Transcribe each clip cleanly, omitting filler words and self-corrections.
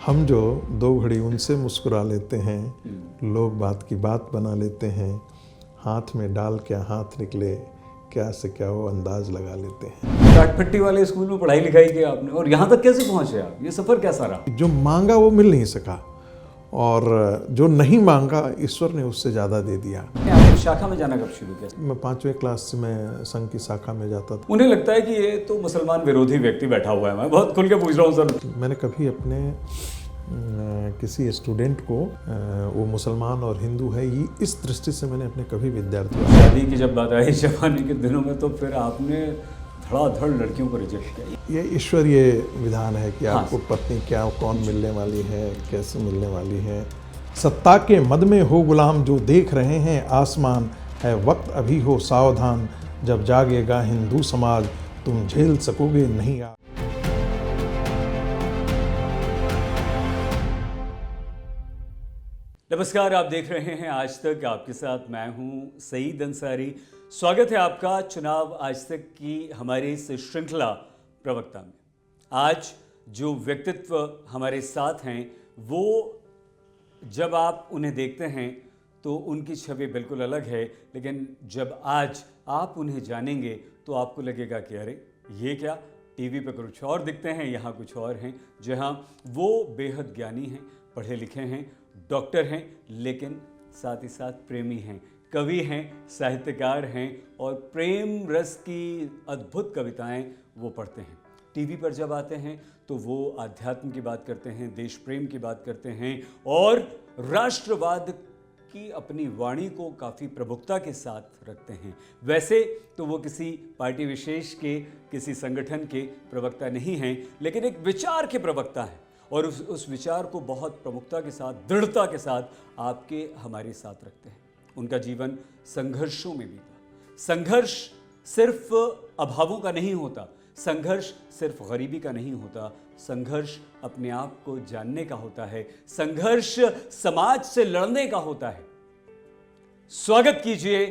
हम जो दो घड़ी उनसे मुस्कुरा लेते हैं, लोग बात की बात बना लेते हैं, हाथ में डाल क्या हाथ निकले, क्या से क्या वो अंदाज लगा लेते हैं। टाटपट्टी वाले स्कूल में पढ़ाई लिखाई की आपने, और यहाँ तक कैसे पहुँचे आप? ये सफ़र कैसा रहा? जो मांगा वो मिल नहीं सका, और जो नहीं मांगा ईश्वर ने उससे ज़्यादा दे दिया। आपने शाखा में जाना कब शुरू किया? मैं 5वीं क्लास से मैं संघ की शाखा में जाता था। उन्हें लगता है कि ये तो मुसलमान विरोधी व्यक्ति बैठा हुआ है। मैं बहुत खुल के पूछ रहा हूँ सर। मैंने कभी अपने किसी स्टूडेंट को वो मुसलमान और हिंदू है ये इस दृष्टि से मैंने अपने कभी विद्यार्थियों शादी की जब बात आई जवानी के दिनों में, तो फिर आपने धड़ाधड़ लड़कियों को रिजेक्ट किया। ये ईश्वरीय विधान है कि हाँ। आपको पत्नी क्या कौन मिलने वाली है, कैसे मिलने वाली है। सत्ता के मद में हो गुलाम जो देख रहे हैं आसमान, है वक्त अभी हो सावधान, जब जागेगा हिंदू समाज तुम झेल सकोगे नहीं। नमस्कार, आप देख रहे हैं आज तक। आपके साथ मैं हूं सईद अंसारी। स्वागत है आपका चुनाव आज तक की हमारी इस श्रृंखला प्रवक्ता में। आज जो व्यक्तित्व हमारे साथ हैं वो जब आप उन्हें देखते हैं तो उनकी छवि बिल्कुल अलग है, लेकिन जब आज आप उन्हें जानेंगे तो आपको लगेगा कि अरे ये क्या, टीवी पे कुछ और दिखते हैं, यहाँ कुछ और हैं। जहाँ वो बेहद ज्ञानी हैं, पढ़े लिखे हैं, डॉक्टर हैं, लेकिन साथ ही साथ प्रेमी हैं, कवि हैं, साहित्यकार हैं और प्रेम रस की अद्भुत कविताएं वो पढ़ते हैं। टीवी पर जब आते हैं तो वो आध्यात्म की बात करते हैं, देश प्रेम की बात करते हैं और राष्ट्रवाद की अपनी वाणी को काफ़ी प्रमुखता के साथ रखते हैं। वैसे तो वो किसी पार्टी विशेष के, किसी संगठन के प्रवक्ता नहीं हैं, लेकिन एक विचार के प्रवक्ता हैं और उस विचार को बहुत प्रमुखता के साथ, दृढ़ता के साथ आपके हमारे साथ रखते हैं। उनका जीवन संघर्षों में बीता। संघर्ष सिर्फ अभावों का नहीं होता, संघर्ष सिर्फ गरीबी का नहीं होता, संघर्ष अपने आप को जानने का होता है, संघर्ष समाज से लड़ने का होता है। स्वागत कीजिए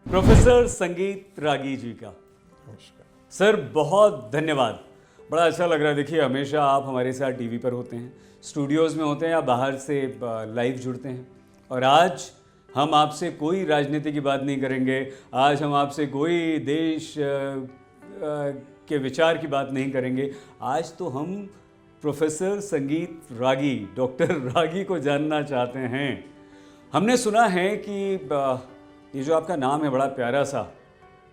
प्रोफेसर संगीत रागी जी का। नमस्कार सर, बहुत धन्यवाद। बड़ा अच्छा लग रहा है। देखिए, हमेशा आप हमारे साथ टीवी पर होते हैं, स्टूडियोज़ में होते हैं या बाहर से लाइव जुड़ते हैं, और आज हम आपसे कोई राजनीति की बात नहीं करेंगे, आज हम आपसे कोई देश के विचार की बात नहीं करेंगे। आज तो हम प्रोफेसर संगीत रागी, डॉक्टर रागी को जानना चाहते हैं। हमने सुना है कि ये जो आपका नाम है बड़ा प्यारा सा,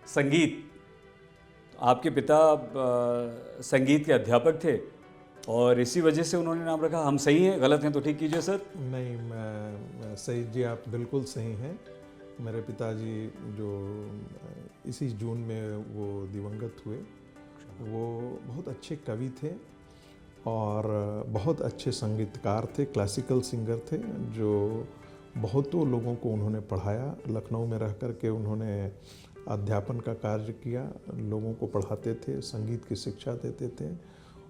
संगीत, आपके पिता संगीत के अध्यापक थे और इसी वजह से उन्होंने नाम रखा। हम सही हैं, गलत हैं तो ठीक कीजिए सर। नहीं, मैं सही जी, आप बिल्कुल सही हैं। मेरे पिताजी जो इसी जून में वो दिवंगत हुए, वो बहुत अच्छे कवि थे और बहुत अच्छे संगीतकार थे, क्लासिकल सिंगर थे, जो बहुतों लोगों को उन्होंने पढ़ाया। लखनऊ में रह कर के उन्होंने अध्यापन का कार्य किया, लोगों को पढ़ाते थे, संगीत की शिक्षा देते थे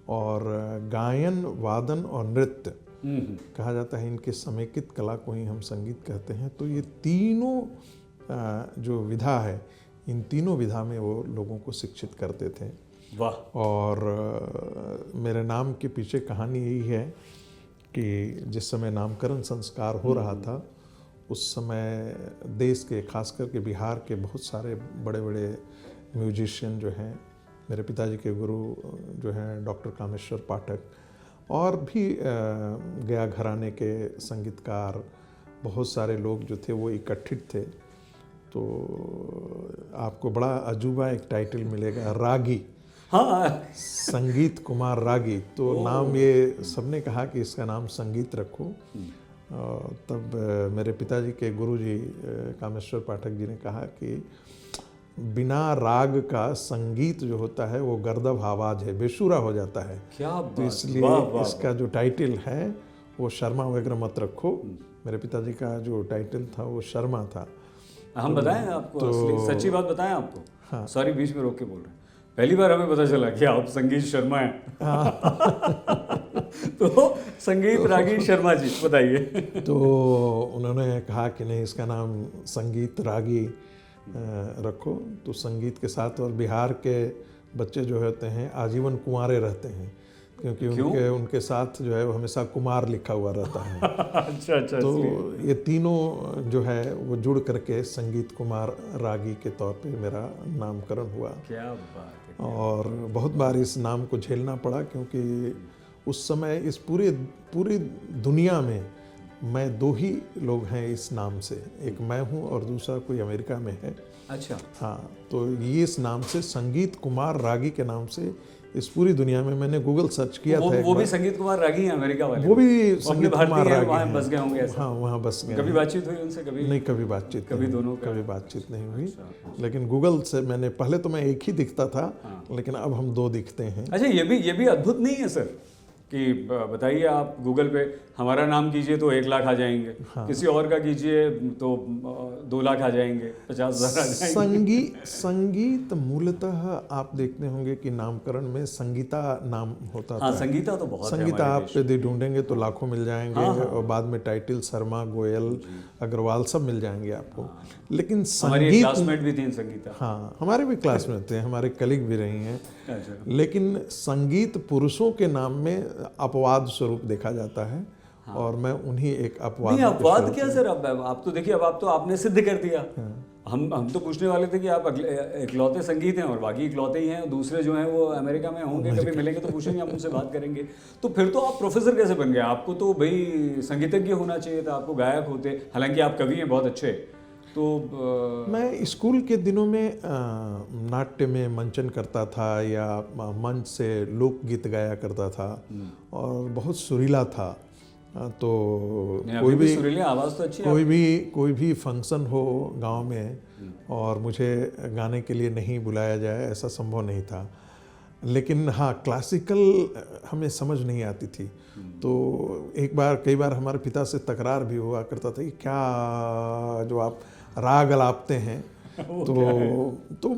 और गायन, वादन और नृत्य कहा जाता है, इनके समेकित कला को ही हम संगीत कहते हैं। तो ये तीनों जो विधा है, इन तीनों विधा में वो लोगों को शिक्षित करते थे। वाह। और मेरे नाम के पीछे कहानी यही है कि जिस समय नामकरण संस्कार हो रहा था उस समय देश के, खास करके बिहार के बहुत सारे बड़े बड़े म्यूजिशियन जो हैं, मेरे पिताजी के गुरु जो हैं डॉक्टर कामेश्वर पाठक, और भी गया घराने के संगीतकार, बहुत सारे लोग जो थे वो इकट्ठित थे। तो आपको बड़ा अजूबा एक टाइटल मिलेगा, रागी। हाँ, संगीत कुमार रागी। तो नाम ये सबने कहा कि इसका नाम संगीत रखो। तब मेरे पिताजी के गुरुजी कामेश्वर पाठक जी ने कहा कि बिना राग का संगीत जो होता है वो गर्दभ आवाज है, बेसुरा हो जाता है। क्या बात। तो इसलिए इसका जो टाइटल है वो शर्मा वगैरह मत रखो। मेरे पिताजी का जो टाइटल था वो शर्मा था। हम बताएं आपको, तो सच्ची बात बताएं आपको। हाँ। सॉरी, बीच में रोक के बोल रहे हैं। पहली बार हमें पता चला कि आप संगीत शर्मा हैं। तो संगीत रागी शर्मा जी, बताइए। तो उन्होंने कहा कि नहीं, इसका नाम संगीत रागी रखो। तो संगीत के साथ, और बिहार के बच्चे जो होते हैं आजीवन कुंवारे रहते हैं, क्योंकि उनके साथ जो है वो हमेशा कुमार लिखा हुआ रहता है। अच्छा, तो ये तीनों जो है वो जुड़ करके संगीत कुमार रागी के तौर पे मेरा नामकरण हुआ। क्या बात है। और बहुत बार इस नाम को झेलना पड़ा, क्योंकि उस समय इस पूरी दुनिया में मैं 2 ही लोग हैं इस नाम से, एक मैं हूँ और दूसरा कोई अमेरिका में है। अच्छा। हाँ, तो ये इस नाम से संगीत कुमार रागी के नाम से इस पूरी दुनिया में मैंने गूगल सर्च किया था। वो भी संगीत कुमार रागी हैं अमेरिका वाले? वो भी संगीत कुमार रागी वहाँ हैं। बस गए होंगे ऐसा? हाँ, वहाँ बस गए। कभी बातचीत हुई उनसे? कभी नहीं, कभी बातचीत नहीं हुई। लेकिन गूगल से मैंने, पहले तो मैं एक ही दिखता था, लेकिन अब हम 2 दिखते हैं। अच्छा, ये भी अद्भुत नहीं है सर कि बताइए आप गूगल पे हमारा नाम कीजिए तो 1 लाख आ जाएंगे, किसी और का कीजिए तो 2 लाख आ जाएंगे, 50,000 आ जाएंगे। संगीत मूलतः आप देखते होंगे कि नामकरण में संगीता नाम होता था। संगीता तो बहुत संगीता आप यदि ढूंढेंगे तो लाखों मिल जाएंगे। और बाद में टाइटल शर्मा, गोयल, अग्रवाल सब मिल जाएंगे आपको। लेकिन संगीत, क्लासमेट भी थी संगीता। हाँ, हमारे भी क्लासमेट थे, हमारे कलीग भी रही हैं। अच्छा। लेकिन संगीत पुरुषों के नाम में अपवाद स्वरूप देखा जाता है। और मैं उन्हीं एक अपवाद। नहीं, अपवाद क्या सर, अब आप तो देखिए, अब आपने सिद्ध कर दिया। हम तो पूछने वाले थे कि आप इकलौते संगीत हैं और बाकी इकलौते ही हैं, दूसरे जो हैं वो अमेरिका में होंगे, कभी मिलेंगे तो पूछेंगे, हम उनसे बात करेंगे। तो फिर तो आप प्रोफेसर कैसे बन गए? आपको तो भाई संगीतज्ञ होना चाहिए था, आपको गायक होते। हालांकि आप कवि हैं बहुत अच्छे। तो मैं स्कूल के दिनों में नाट्य में मंचन करता था या मंच से लोकगीत गाया करता था और बहुत सुरीला था। तो कोई भी सुरीली आवाज़ तो अच्छी, कोई भी फंक्शन हो गांव में और मुझे गाने के लिए नहीं बुलाया जाए, ऐसा संभव नहीं था। लेकिन हाँ, क्लासिकल हमें समझ नहीं आती थी। तो कई बार हमारे पिता से तकरार भी हुआ करता था कि क्या जो आप राग अलापते हैं। तो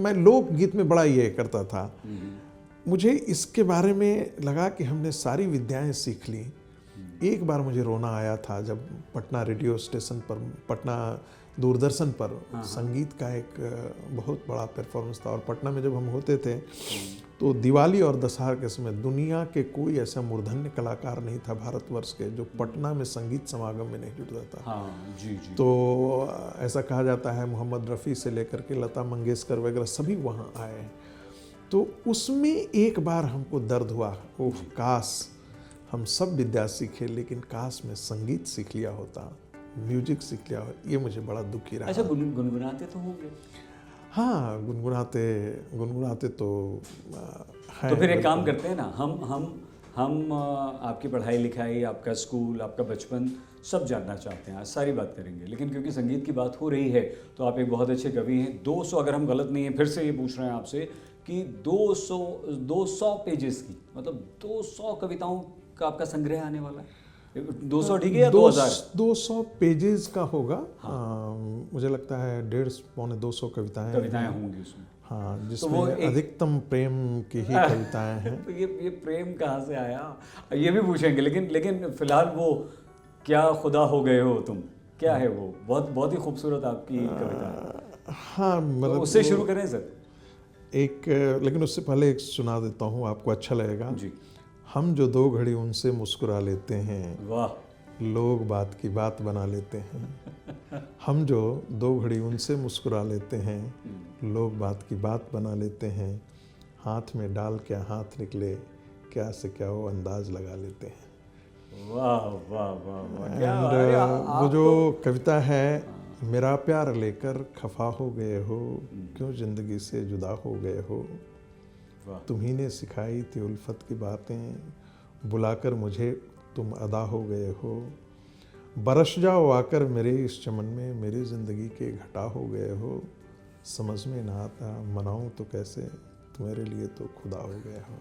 मैं लोकगीत में बड़ा ये करता था। मुझे इसके बारे में लगा कि हमने सारी विद्याएं सीख ली। एक बार मुझे रोना आया था जब पटना रेडियो स्टेशन पर, पटना दूरदर्शन पर संगीत का एक बहुत बड़ा परफॉर्मेंस था। और पटना में जब हम होते थे तो दिवाली और दशहरा के समय दुनिया के कोई ऐसा मूर्धन्य कलाकार नहीं था भारतवर्ष के जो पटना में संगीत समागम में नहीं जुड़ता था। हाँ, जी। तो ऐसा कहा जाता है मोहम्मद रफ़ी से लेकर के लता मंगेशकर वगैरह सभी वहाँ आए। तो उसमें एक बार हमको दर्द हुआ, ओह काश हम सब विद्या सीखे, लेकिन काश में संगीत सीख लिया होता, म्यूजिक सीख लिया होता। ये मुझे बड़ा दुखी रहा। अच्छा, गुनगुनाते तो होंगे? हाँ, गुनगुनाते तो हैं। तो फिर एक काम करते हैं ना, हम आपकी पढ़ाई लिखाई, आपका स्कूल, आपका बचपन सब जानना चाहते हैं। आज सारी बात करेंगे, लेकिन क्योंकि संगीत की बात हो रही है तो आप एक बहुत अच्छे कवि हैं। 200, अगर हम गलत नहीं हैं, फिर से ये पूछ रहे हैं आपसे कि 200 पेजेस की, मतलब 200 कविताओं का आपका संग्रह आने वाला है। 200 ठीक है या 200 पेजेस का होगा। मुझे लगता है 150-200 कविताएं होंगी उसमें। हाँ, जिसमें तो अधिकतम प्रेम की ही कविताएं हैं। तो ये प्रेम कहाँ से आया, ये भी पूछेंगे। लेकिन फिलहाल वो क्या खुदा हो गए हो तुम, क्या है वो? बहुत ही खूबसूरत आपकी कविता। हाँ, मतलब उससे शुरू करें सर। लेकिन उससे पहले एक सुना देता हूँ, आपको अच्छा लगेगा जी। हम जो 2 घड़ी उनसे मुस्कुरा लेते हैं, वाह, लोग बात की बात बना लेते हैं। हम जो 2 घड़ी उनसे मुस्कुरा लेते हैं, लोग बात की बात बना लेते हैं। हाथ में डाल क्या हाथ निकले, क्या से क्या वो अंदाज लगा लेते हैं। वाह वाह वाह वाह, क्या वो जो कविता है, मेरा प्यार लेकर खफा हो गए हो, क्यों जिंदगी से जुदा हो गए हो, तुम्ही ने सिखाई थी उल्फत की बातें, बुलाकर मुझे तुम अदा हो गए हो, बरस जाओ आकर मेरे इस चमन में, मेरी ज़िंदगी के घटा हो गए हो, समझ में ना आता मनाऊं तो कैसे, तुम्हारे लिए तो खुदा हो गया हो।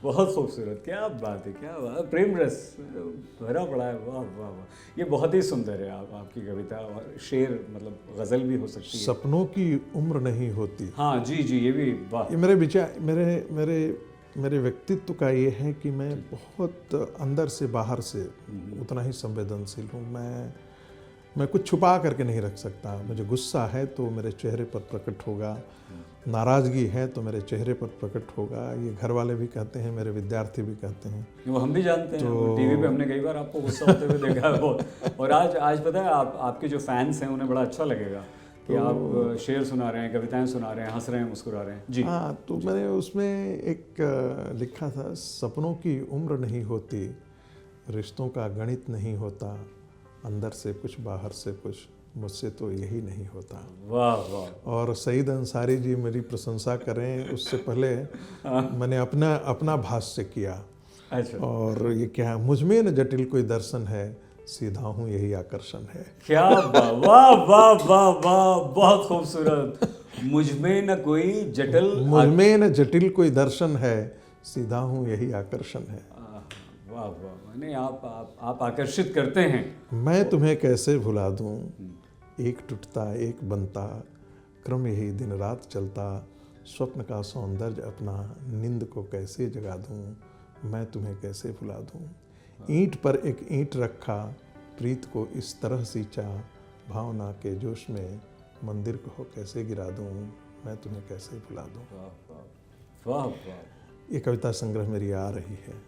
बहुत खूबसूरत, क्या बात है, क्या बात, प्रेम रस भरा पड़ा है। वाह वाह वाह, ये बहुत ही सुंदर है आपकी कविता। और शेर, मतलब गज़ल भी हो सकती है। सपनों की उम्र नहीं होती। हाँ जी, ये भी वाह। ये मेरे विचार, मेरे व्यक्तित्व का ये है कि मैं बहुत अंदर से बाहर से उतना ही संवेदनशील हूँ। मैं कुछ छुपा करके नहीं रख सकता। मुझे गुस्सा है तो मेरे चेहरे पर प्रकट होगा, नाराज़गी है तो मेरे चेहरे पर प्रकट होगा। ये घर वाले भी कहते हैं, मेरे विद्यार्थी भी कहते हैं। वो हम भी जानते हैं, तो टीवी पे हमने कई बार आपको गुस्सा होते हुए देखा है वो। और आज पता है आपके जो फैंस हैं उन्हें बड़ा अच्छा लगेगा कि आप शेर सुना रहे हैं, कविताएं सुना रहे हैं, हंस रहे हैं, मुस्कुरा रहे हैं जी। हाँ, तो मैंने उसमें एक लिखा था, सपनों की उम्र नहीं होती, रिश्तों का गणित नहीं होता, अंदर से कुछ बाहर से कुछ, मुझसे तो यही नहीं होता। वाह वाह। और सईद अंसारी जी मेरी प्रशंसा करें, उससे पहले मैंने अपना भाष्य किया। अच्छा। और ये क्या, मुझमें न जटिल कोई दर्शन है, सीधा हूँ यही आकर्षण है। क्या वाह वाह वाह वाह वाह, बहुत खूबसूरत। मुझमें न कोई जटिल, मुझमें न जटिल कोई दर्शन है, सीधा हूँ यही आकर्षण है। वाह वाह, नहीं आप आकर्षित करते हैं। मैं तुम्हें कैसे भुला दूँ, एक टूटता एक बनता, क्रम यही दिन रात चलता, स्वप्न का सौंदर्य अपना, नींद को कैसे जगा दूँ, मैं तुम्हें कैसे भुला दूँ। ईंट पर एक ईंट रखा, प्रीत को इस तरह सींचा, भावना के जोश में मंदिर को कैसे गिरा दूँ, मैं तुम्हें कैसे भुला दूँ। वाह वाह वाह। ये कविता संग्रह मेरी आ रही है।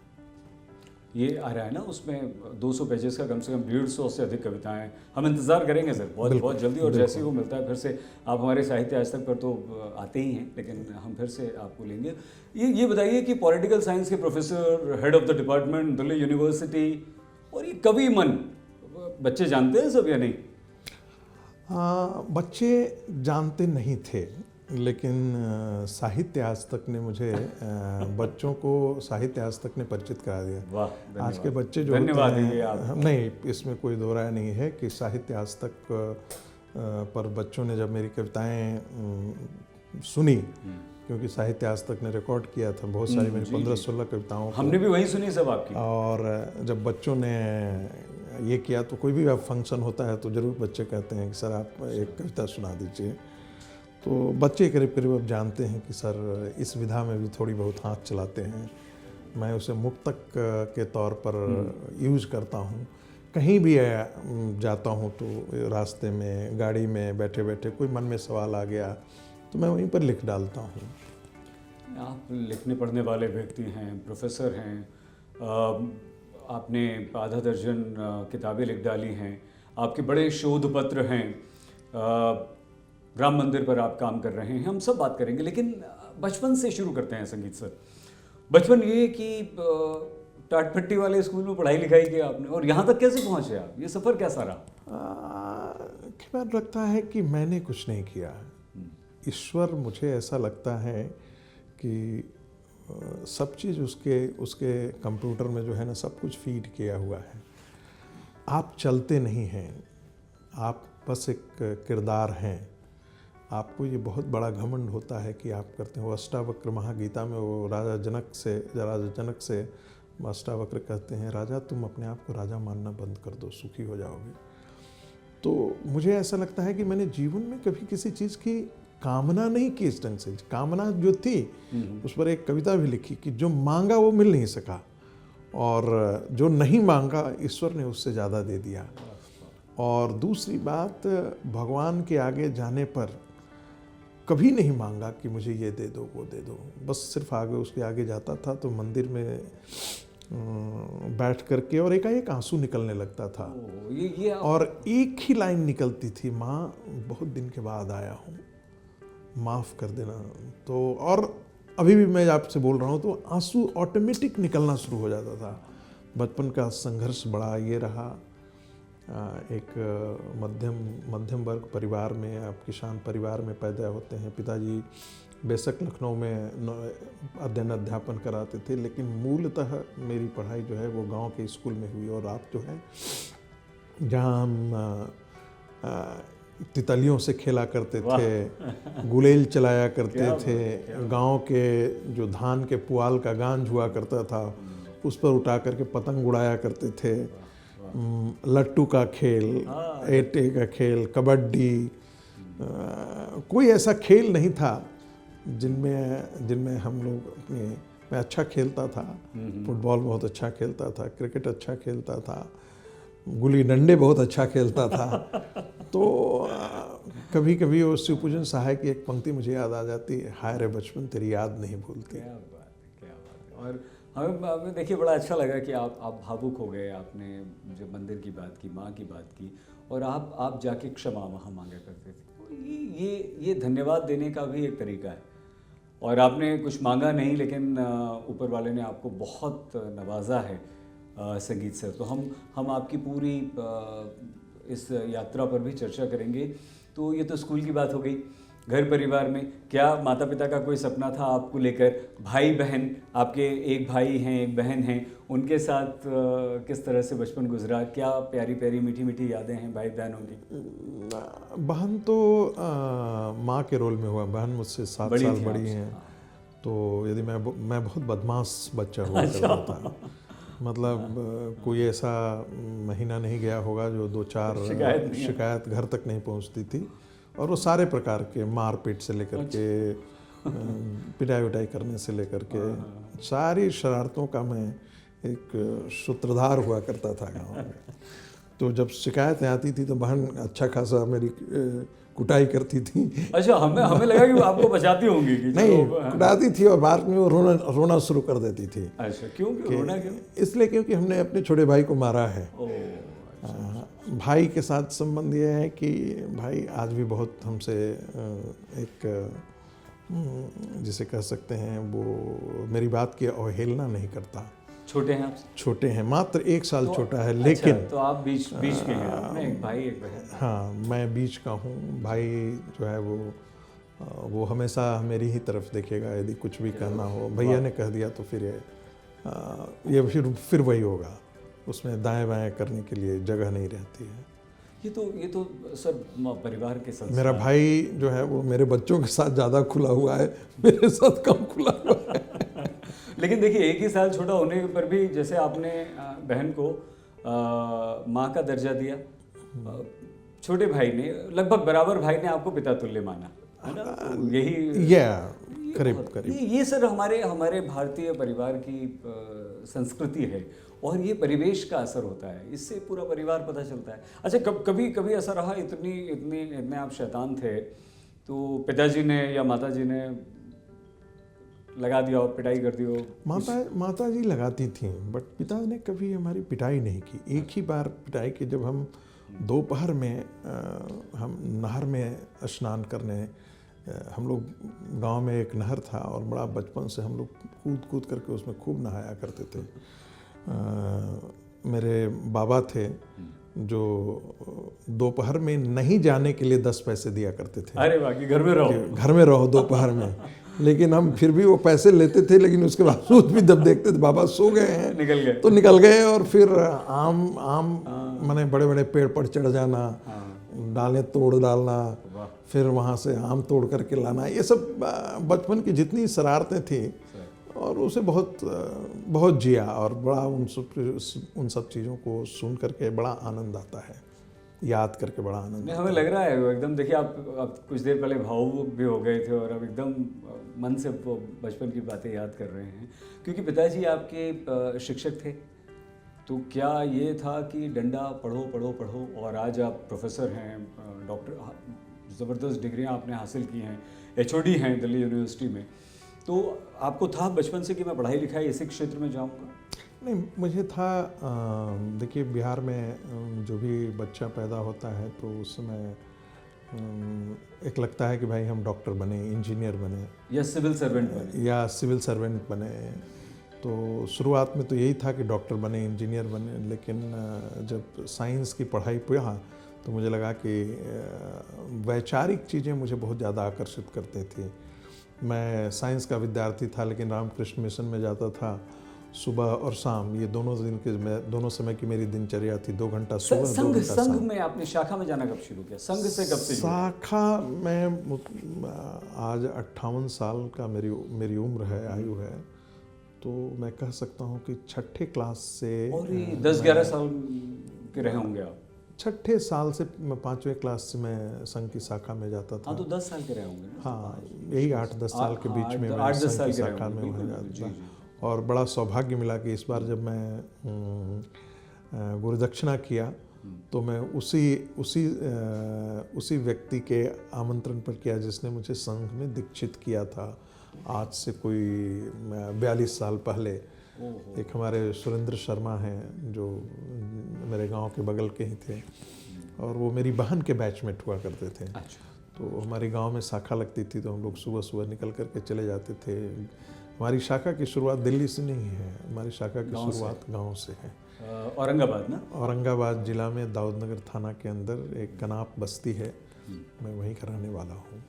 ये आ रहा है ना, उसमें 200 पेजेस का कम से कम 150 से अधिक कविताएं हैं। हम इंतज़ार करेंगे सर बहुत जल्दी, और जैसे ही वो मिलता है फिर से आप हमारे साहित्य आज तक पर तो आते ही हैं, लेकिन हम फिर से आपको लेंगे। ये बताइए कि पॉलिटिकल साइंस के professor, head of the department, Delhi university, और ये कवि मन, बच्चे जानते हैं सब या नहीं? बच्चे जानते नहीं थे, लेकिन साहित्य आज तक ने मुझे बच्चों को साहित्य आज तक ने परिचित करा दिया। वाह, आज के बच्चे जो होते हैं, नहीं, इसमें कोई दो राय नहीं है कि साहित्य आज तक पर बच्चों ने जब मेरी कविताएं सुनी, क्योंकि साहित्य आज तक ने रिकॉर्ड किया था बहुत सारी मेरी 15-16 कविताओं, हमने भी वही सुनी सब आपकी। और जब बच्चों ने ये किया तो कोई भी फंक्शन होता है तो ज़रूर बच्चे कहते हैं कि सर आप एक कविता सुना दीजिए। तो बच्चे करीब करीब अब जानते हैं कि सर इस विधा में भी थोड़ी बहुत हाथ चलाते हैं। मैं उसे मुक्तक के तौर पर यूज़ करता हूँ। कहीं भी जाता हूँ तो रास्ते में, गाड़ी में बैठे बैठे कोई मन में सवाल आ गया तो मैं वहीं पर लिख डालता हूँ। आप लिखने पढ़ने वाले व्यक्ति हैं, प्रोफेसर हैं, आपने आधा दर्जन किताबें लिख डाली हैं, आपके बड़े शोध पत्र हैं, राम मंदिर पर आप काम कर रहे हैं, हम सब बात करेंगे, लेकिन बचपन से शुरू करते हैं संगीत सर। बचपन ये कि टाट पट्टी वाले स्कूल में पढ़ाई लिखाई की आपने, और यहाँ तक कैसे पहुँचे आप, ये सफ़र कैसा रहा? कई बार लगता है कि मैंने कुछ नहीं किया, ईश्वर, मुझे ऐसा लगता है कि सब चीज़ उसके कंप्यूटर में जो है ना, सब कुछ फीड किया हुआ है। आप चलते नहीं हैं, आप बस एक किरदार हैं। आपको ये बहुत बड़ा घमंड होता है कि आप करते हैं। वो अष्टावक्र महागीता में वो राजा जनक से अष्टावक्र कहते हैं, राजा तुम अपने आप को राजा मानना बंद कर दो, सुखी हो जाओगे। तो मुझे ऐसा लगता है कि मैंने जीवन में कभी किसी चीज़ की कामना नहीं की इस ढंग से। कामना जो थी उस पर एक कविता भी लिखी कि जो मांगा वो मिल नहीं सका, और जो नहीं मांगा ईश्वर ने उससे ज़्यादा दे दिया। और दूसरी बात, भगवान के आगे जाने पर कभी नहीं मांगा कि मुझे ये दे दो वो दे दो, बस सिर्फ आगे उसके आगे जाता था तो मंदिर में बैठ करके और एकाएक आंसू निकलने लगता था। और एक ही लाइन निकलती थी, माँ बहुत दिन के बाद आया हूँ, माफ़ कर देना। तो और अभी भी मैं आपसे बोल रहा हूँ तो आंसू ऑटोमेटिक निकलना शुरू हो जाता था। बचपन का संघर्ष बड़ा ये रहा। एक मध्यम वर्ग परिवार में, आप किसान परिवार में पैदा होते हैं। पिताजी बेशक लखनऊ में अध्यापन कराते थे, लेकिन मूलतः मेरी पढ़ाई जो है वो गांव के स्कूल में हुई। और आप जो है जहां हम तितलियों से खेला करते थे, गुलेल चलाया करते थे, गांव के जो धान के पुआल का गांज हुआ करता था उस पर उठा करके पतंग उड़ाया करते थे, लट्टू का खेल, एटे का खेल, कबड्डी, कोई ऐसा खेल नहीं था जिनमें हम लोग अपने, मैं अच्छा खेलता था, फुटबॉल बहुत अच्छा खेलता था, क्रिकेट अच्छा खेलता था, गुल्ली डंडे बहुत अच्छा खेलता था। तो कभी कभी वो शिवपूजन सहाय की एक पंक्ति मुझे याद आ जाती है, हाय रे बचपन तेरी याद नहीं भूलती। क्या बात है, क्या बात है। और हमें देखिए बड़ा अच्छा लगा कि आप भावुक हो गए, आपने जब मंदिर की बात की, माँ की बात की, और आप जाके क्षमा वहाँ मांगा करते थे। तो ये धन्यवाद देने का भी एक तरीका है। और आपने कुछ मांगा नहीं, लेकिन ऊपर वाले ने आपको बहुत नवाजा है संगीत से। तो हम आपकी पूरी इस यात्रा पर भी चर्चा करेंगे। तो ये तो स्कूल की बात हो गई। घर परिवार में क्या माता पिता का कोई सपना था आपको लेकर? भाई बहन, आपके एक भाई हैं एक बहन हैं, उनके साथ किस तरह से बचपन गुजरा? क्या प्यारी प्यारी मीठी मीठी यादें हैं भाई बहनों की? बहन तो माँ के रोल में हुआ। बहन मुझसे 7 साल बड़ी हैं। तो यदि मैं बहुत बदमाश बच्चा हुआ करता था। मतलब कोई ऐसा महीना नहीं गया होगा जो 2-4 शिकायत घर तक नहीं पहुंचती थी। और वो सारे प्रकार के मारपीट से लेकर के पिटाई विटाई करने से लेकर के सारी शरारतों का मैं एक सूत्रधार हुआ करता था गाँव में। तो जब शिकायतें आती थी तो बहन अच्छा खासा मेरी कुटाई करती थी। अच्छा, हमें लगा कि वो आपको बचाती होंगी कि नहीं, कुटाती थी और बाद में वो रोना शुरू कर देती थी। अच्छा, क्यों रोना क्यों? इसलिए क्योंकि हमने अपने छोटे भाई को मारा है। भाई के साथ संबंध ये है कि भाई आज भी बहुत हमसे एक जिसे कह सकते हैं वो मेरी बात की अवहेलना नहीं करता। छोटे हैं आप? छोटे हैं, मात्र 1 साल छोटा है। लेकिन अच्छा, तो आप बीच के हैं, आपने एक भाई एक बहन? हाँ, मैं बीच का हूँ। भाई जो है वो हमेशा मेरी ही तरफ देखेगा। यदि कुछ भी कहना हो, भैया ने कह दिया तो ये फिर वही होगा। उसमें दाएं बाएं करने के लिए जगह नहीं रहती है। ये तो सर परिवार के साथ। मेरा भाई जो है वो मेरे बच्चों के साथ ज़्यादा खुला हुआ है, मेरे साथ कम खुला हुआ है। लेकिन देखिए, एक ही साल छोटा होने पर भी जैसे आपने बहन को माँ का दर्जा दिया, छोटे भाई ने लगभग बराबर भाई ने आपको पिता तुल्य माना, है ना? तो यही करीब ये सर हमारे भारतीय परिवार की संस्कृति है। और ये परिवेश का असर होता है, इससे पूरा परिवार पता चलता है। अच्छा, कभी ऐसा रहा इतने आप शैतान थे तो पिताजी ने या माताजी ने लगा दिया हो, पिटाई कर दी हो? माता जी लगाती थी, बट पिता ने कभी हमारी पिटाई नहीं की। एक ही बार पिटाई की, जब हम दोपहर में हम नहर में स्नान करने, हम लोग गांव में एक नहर था और बड़ा बचपन से हम लोग कूद करके उसमें खूब नहाया करते थे। मेरे बाबा थे जो दोपहर में नहीं जाने के लिए 10 पैसे दिया करते थे। अरे वाह, घर में रहो दोपहर में। लेकिन हम फिर भी वो पैसे लेते थे, लेकिन उसके बावजूद भी जब देखते थे बाबा सो गए हैं तो निकल गए। और फिर आम माने बड़े बड़े पेड़ पर चढ़ जाना, डालें तोड़ डालना, फिर वहाँ से आम तोड़ करके लाना, ये सब बचपन की जितनी शरारतें थी। और उसे बहुत जिया और बड़ा उन सब चीज़ों को सुन करके बड़ा आनंद आता है, याद करके बड़ा आनंद। हमें लग रहा है एकदम, देखिए आप कुछ देर पहले भावुक भी हो गए थे और अब एकदम मन से वो बचपन की बातें याद कर रहे हैं। क्योंकि पिताजी आपके शिक्षक थे, तो क्या ये था कि डंडा पढ़ो पढ़ो पढ़ो, और आज आप प्रोफेसर हैं, डॉक्टर, ज़बरदस्त डिग्रियां आपने हासिल की हैं, HOD हैं दिल्ली यूनिवर्सिटी में। तो आपको था बचपन से कि मैं पढ़ाई लिखाई इसी क्षेत्र में जाऊंगा? नहीं, मुझे था, देखिए बिहार में जो भी बच्चा पैदा होता है तो उस समय एक लगता है कि भाई हम डॉक्टर बने, इंजीनियर बने या सिविल सर्वेंट बने। तो शुरुआत में तो यही था कि डॉक्टर बने, इंजीनियर बने। लेकिन जब साइंस की पढ़ाई पढ़ा तो मुझे लगा कि वैचारिक चीज़ें मुझे बहुत ज़्यादा आकर्षित करती थी। मैं साइंस का विद्यार्थी था, लेकिन रामकृष्ण मिशन में जाता था सुबह और शाम, ये दोनों समय की मेरी दिनचर्या थी। 2 घंटा सुबह, 2 घंटा शाम। संघ में आपने शाखा में जाना कब शुरू किया? संघ से कब से? शाखा में आज 58 साल का मेरी उम्र है, आयु है। तो मैं कह सकता हूँ कि 6ठे क्लास से। और 10-11 साल के रहे होंगे आप? 6ठे साल से 5वीं क्लास से मैं संघ की शाखा में जाता था। हाँ, तो 10 साल के रहे होंगे ना? हाँ, यही 8-10 साल के बीच में मैं संघ की शाखा में हो जाता था। और बड़ा सौभाग्य मिला कि इस बार जब मैं गुरुदक्षिणा किया तो मैं उसी व्यक्ति के आमंत्रण पर किया जिसने मुझे संघ में दीक्षित किया था आज से कोई 42 साल पहले। एक हमारे सुरेंद्र शर्मा हैं जो मेरे गांव के बगल के ही थे और वो मेरी बहन के बैचमेट हुआ करते थे। अच्छा। तो हमारी गांव में शाखा लगती थी तो हम लोग सुबह सुबह निकल करके चले जाते थे। हमारी शाखा की शुरुआत दिल्ली से नहीं है, हमारी शाखा की शुरुआत गांव से है। औरंगाबाद ना? औरंगाबाद जिला में दाऊदनगर थाना के अंदर एक कनाप बस्ती है, मैं वहीं का रहने वाला हूँ।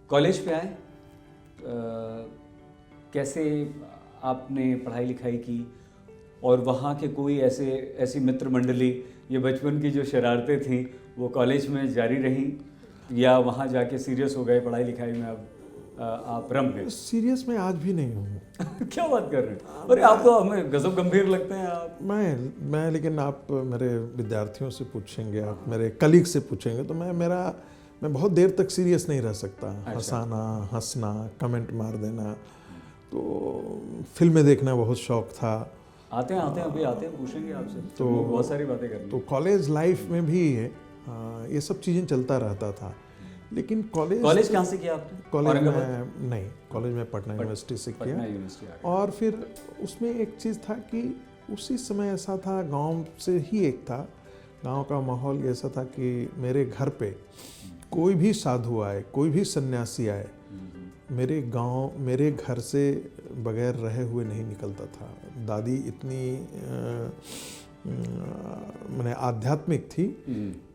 कॉलेज पे आए, कैसे आपने पढ़ाई लिखाई की और वहाँ के कोई ऐसी मित्र मंडली, ये बचपन की जो शरारतें थी वो कॉलेज में जारी रहीं या वहाँ जाके सीरियस हो गए पढ़ाई लिखाई में? अब आप रम गए? सीरियस मैं आज भी नहीं हूँ। क्या बात कर रहे हैं? अरे आप तो हमें गजब गंभीर लगते हैं आप। मैं लेकिन आप मेरे विद्यार्थियों से पूछेंगे, आप मेरे कलीग से पूछेंगे तो मैं बहुत देर तक सीरियस नहीं रह सकता। हंसाना, हंसना, कमेंट मार देना, तो फिल्में देखना बहुत शौक था। आते हैं पूछेंगे आपसे, तो बहुत सारी बातें करनी। तो कॉलेज लाइफ में भी ये सब चीज़ें चलता रहता था। लेकिन कॉलेज कहाँ से किया आपने? कॉलेज में पटना यूनिवर्सिटी से किया। और फिर उसमें एक चीज़ था कि उसी समय ऐसा था, गांव से ही एक था, गांव का माहौल ऐसा था कि मेरे घर पे कोई भी साधु आए, कोई भी सन्यासी आए, मेरे घर से बगैर रहे हुए नहीं निकलता था। दादी इतनी मैंने आध्यात्मिक थी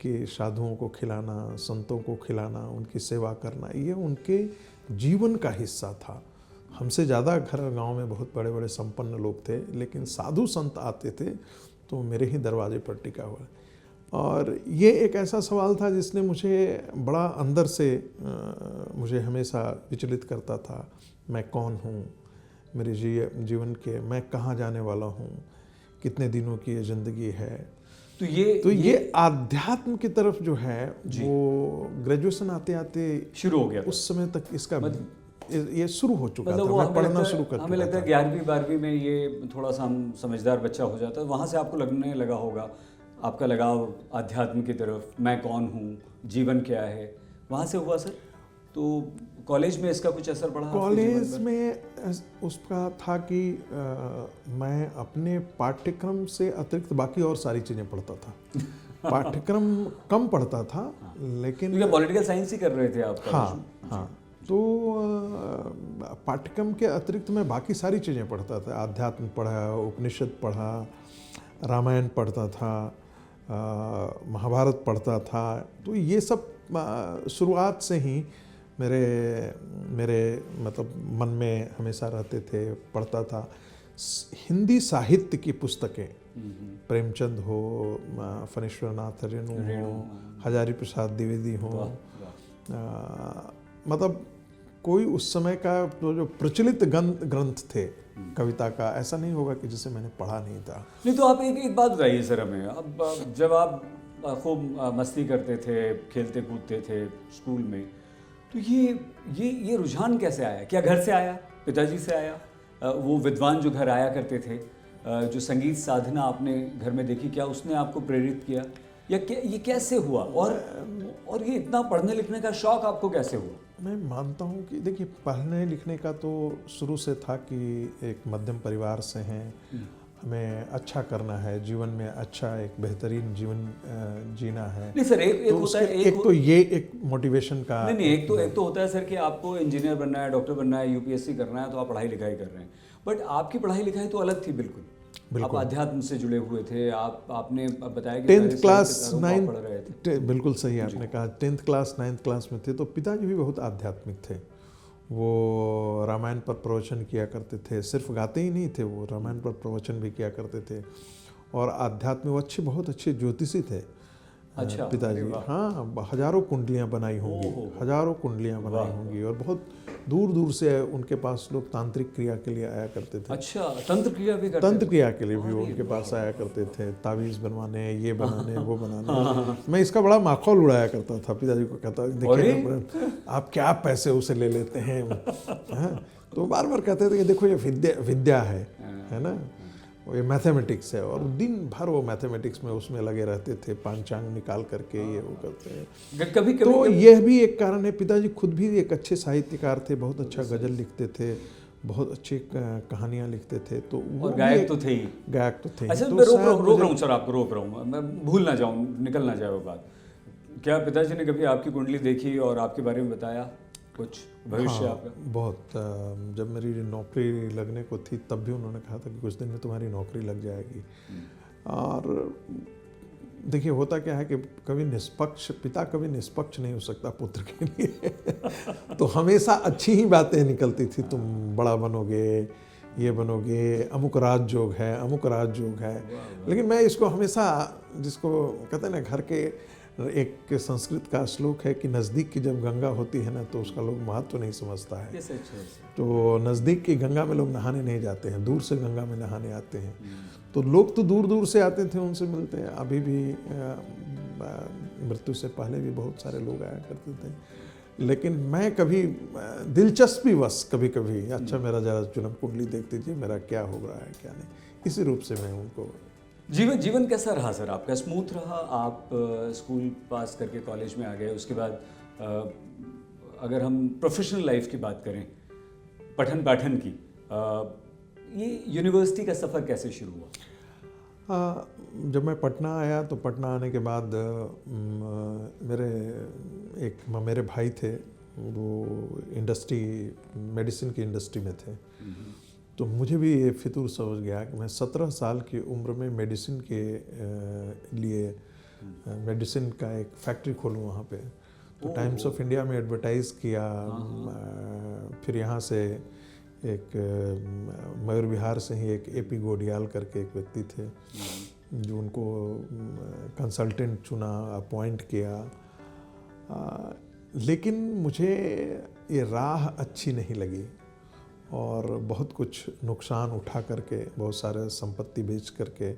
कि साधुओं को खिलाना, संतों को खिलाना, उनकी सेवा करना, ये उनके जीवन का हिस्सा था। हमसे ज़्यादा गांव में बहुत बड़े बड़े संपन्न लोग थे, लेकिन साधु संत आते थे तो मेरे ही दरवाजे पर टिका हुआ। और ये एक ऐसा सवाल था जिसने मुझे बड़ा अंदर से मुझे हमेशा विचलित करता था। मैं कौन हूँ, मेरे जीवन के मैं कहाँ जाने वाला हूँ, कितने दिनों की ये ज़िंदगी है। तो ये आध्यात्म की तरफ जो है वो ग्रेजुएशन आते आते शुरू हो गया। उस समय तक इसका ये शुरू हो चुका था। मैं पढ़ना शुरू कर चुका था। हमें लगता है 11वीं 12वीं में ये थोड़ा सा हम समझदार बच्चा हो जाता है, वहाँ से आपको लगने लगा होगा, आपका लगाव आध्यात्म की तरफ, मैं कौन हूँ, जीवन क्या है, वहाँ से हुआ सर? तो कॉलेज में इसका कुछ असर पड़ा? कॉलेज में उसका था कि मैं अपने पाठ्यक्रम से अतिरिक्त बाकी और सारी चीज़ें पढ़ता था। पाठ्यक्रम कम पढ़ता था, लेकिन पॉलिटिकल साइंस ही कर रहे थे आप? हाँ। तो पाठ्यक्रम के अतिरिक्त मैं बाकी सारी चीज़ें पढ़ता था। आध्यात्म पढ़ा, उपनिषद पढ़ा, रामायण पढ़ता था, महाभारत पढ़ता था। तो ये सब शुरुआत से ही मेरे मतलब मन में हमेशा रहते थे, पढ़ता था। हिंदी साहित्य की पुस्तकें, प्रेमचंद हो, फणीश्वर नाथ रेणु हो, हजारी प्रसाद द्विवेदी हो, मतलब कोई उस समय का जो प्रचलित ग्रंथ थे कविता का, ऐसा नहीं होगा कि जिसे मैंने पढ़ा नहीं था। नहीं तो आप एक बात बताइए सर हमें, अब जब आप खूब मस्ती करते थे, खेलते कूदते थे स्कूल में, तो ये रुझान कैसे आया? क्या घर से आया, पिताजी से आया, वो विद्वान जो घर आया करते थे, जो संगीत साधना आपने घर में देखी, क्या उसने आपको प्रेरित किया, या ये कैसे हुआ? और ये इतना पढ़ने लिखने का शौक़ आपको कैसे हुआ? मैं मानता हूँ कि देखिए, पढ़ने लिखने का तो शुरू से था कि एक मध्यम परिवार से हैं, हमें अच्छा करना है, जीवन में अच्छा एक बेहतरीन जीवन जीना है। नहीं सर, एक होता है, एक तो ये एक मोटिवेशन का नहीं, एक तो होता है सर कि आपको इंजीनियर बनना है, डॉक्टर बनना है, यूपीएससी करना है, तो आप पढ़ाई लिखाई कर रहे हैं। बट आपकी पढ़ाई लिखाई तो अलग थी बिल्कुल। आप अध्यात्म से जुड़े हुए थे। आपने बताया कि 10th क्लास 9 बिल्कुल सही आपने कहा, 10th क्लास 9th क्लास में थे तो पिताजी भी बहुत आध्यात्मिक थे। वो रामायण पर प्रवचन किया करते थे, सिर्फ गाते ही नहीं थे, वो रामायण पर प्रवचन भी किया करते थे। और आध्यात्म वो बहुत अच्छे ज्योतिषी थे। अच्छा, पिताजी, हाँ, हजारों कुंडलियाँ बनाई होंगी और बहुत दूर दूर से उनके पास लोग तांत्रिक क्रिया के लिए आया करते थे। अच्छा, तंत्र क्रिया भी वो उनके पास आया करते थे, तावीज़ बनवाने, ये बनाने, वो बनाने। मैं इसका बड़ा माखौल उड़ाया करता था, पिताजी को कहता, देखिए आप क्या पैसे उसे ले लेते हैं। तो बार बार कहते थे कि देखो ये विद्या है ना। ये मैथमेटिक्स है, और दिन भर वो मैथमेटिक्स में उसमें लगे रहते थे, पांचांग निकाल करके ये वो करते हैं। कभी तो यह भी एक कारण है। पिताजी खुद भी एक अच्छे साहित्यकार थे, बहुत अच्छा गज़ल लिखते थे, बहुत अच्छी कहानियाँ लिखते थे, तो वो और गायक तो थे ही। गायक तो थे। अच्छा, तो मैं रोक रहा हूँ सर, आपको रोक रहा हूँ, मैं भूल ना जाऊँ, निकल ना जाए वो बात। क्या पिताजी ने कभी आपकी कुंडली देखी और आपके बारे में बताया कुछ भविष्य आपका? बहुत। जब मेरी नौकरी लगने को थी तब भी उन्होंने कहा था कि कुछ दिन में तुम्हारी नौकरी लग जाएगी। और देखिए होता क्या है कि पिता कभी निष्पक्ष नहीं हो सकता पुत्र के लिए। तो हमेशा अच्छी ही बातें निकलती थी, तुम बड़ा बनोगे, ये बनोगे, अमुक राजयोग है, अमुक राजयोग है। लेकिन मैं इसको हमेशा, जिसको कहते हैं ना, घर के एक संस्कृत का श्लोक है कि नज़दीक की जब गंगा होती है ना तो उसका लोग महत्व नहीं समझता है। तो नज़दीक की गंगा में लोग नहाने नहीं जाते हैं, दूर से गंगा में नहाने आते हैं। तो लोग तो दूर दूर से आते थे, उनसे मिलते हैं। अभी भी मृत्यु से पहले भी बहुत सारे लोग आया करते थे। लेकिन मैं कभी दिलचस्पीवश कभी कभी, अच्छा मेरा ज़रा जन्म कुंडली देख दीजिए, मेरा क्या हो रहा है क्या नहीं, इसी रूप से मैं उनको। जीवन कैसा रहा सर आपका? स्मूथ रहा? आप स्कूल पास करके कॉलेज में आ गए, उसके बाद अगर हम प्रोफेशनल लाइफ की बात करें, पठन पाठन की, ये यूनिवर्सिटी का सफ़र कैसे शुरू हुआ? जब मैं पटना आया तो पटना आने के बाद मेरे भाई थे, वो मेडिसिन की इंडस्ट्री में थे। तो मुझे भी ये फितूर समझ गया कि मैं 17 साल की उम्र में मेडिसिन के लिए मेडिसिन का एक फैक्ट्री खोलूँ वहाँ पे। तो टाइम्स ऑफ इंडिया में एडवर्टाइज़ किया। फिर यहाँ से एक मयूर विहार से ही एक एपी गोडियाल करके एक व्यक्ति थे, जो उनको कंसल्टेंट चुना, अपॉइंट किया। लेकिन मुझे ये राह अच्छी नहीं लगी, और बहुत कुछ नुकसान उठा करके, बहुत सारे संपत्ति बेच करके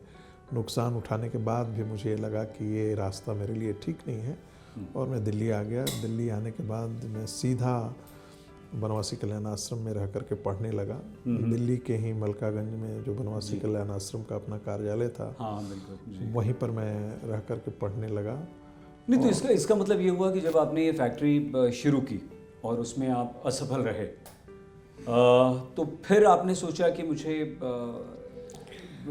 नुकसान उठाने के बाद भी मुझे ये लगा कि ये रास्ता मेरे लिए ठीक नहीं है, और मैं दिल्ली आ गया। दिल्ली आने के बाद मैं सीधा बनवासी कल्याण आश्रम में रह करके पढ़ने लगा। दिल्ली के ही मलकागंज में जो बनवासी कल्याण आश्रम का अपना कार्यालय था, वहीं पर मैं रह करके पढ़ने लगा। नहीं तो इसका मतलब ये हुआ कि जब आपने ये फैक्ट्री शुरू की और उसमें आप असफल रहे, तो फिर आपने सोचा कि मुझे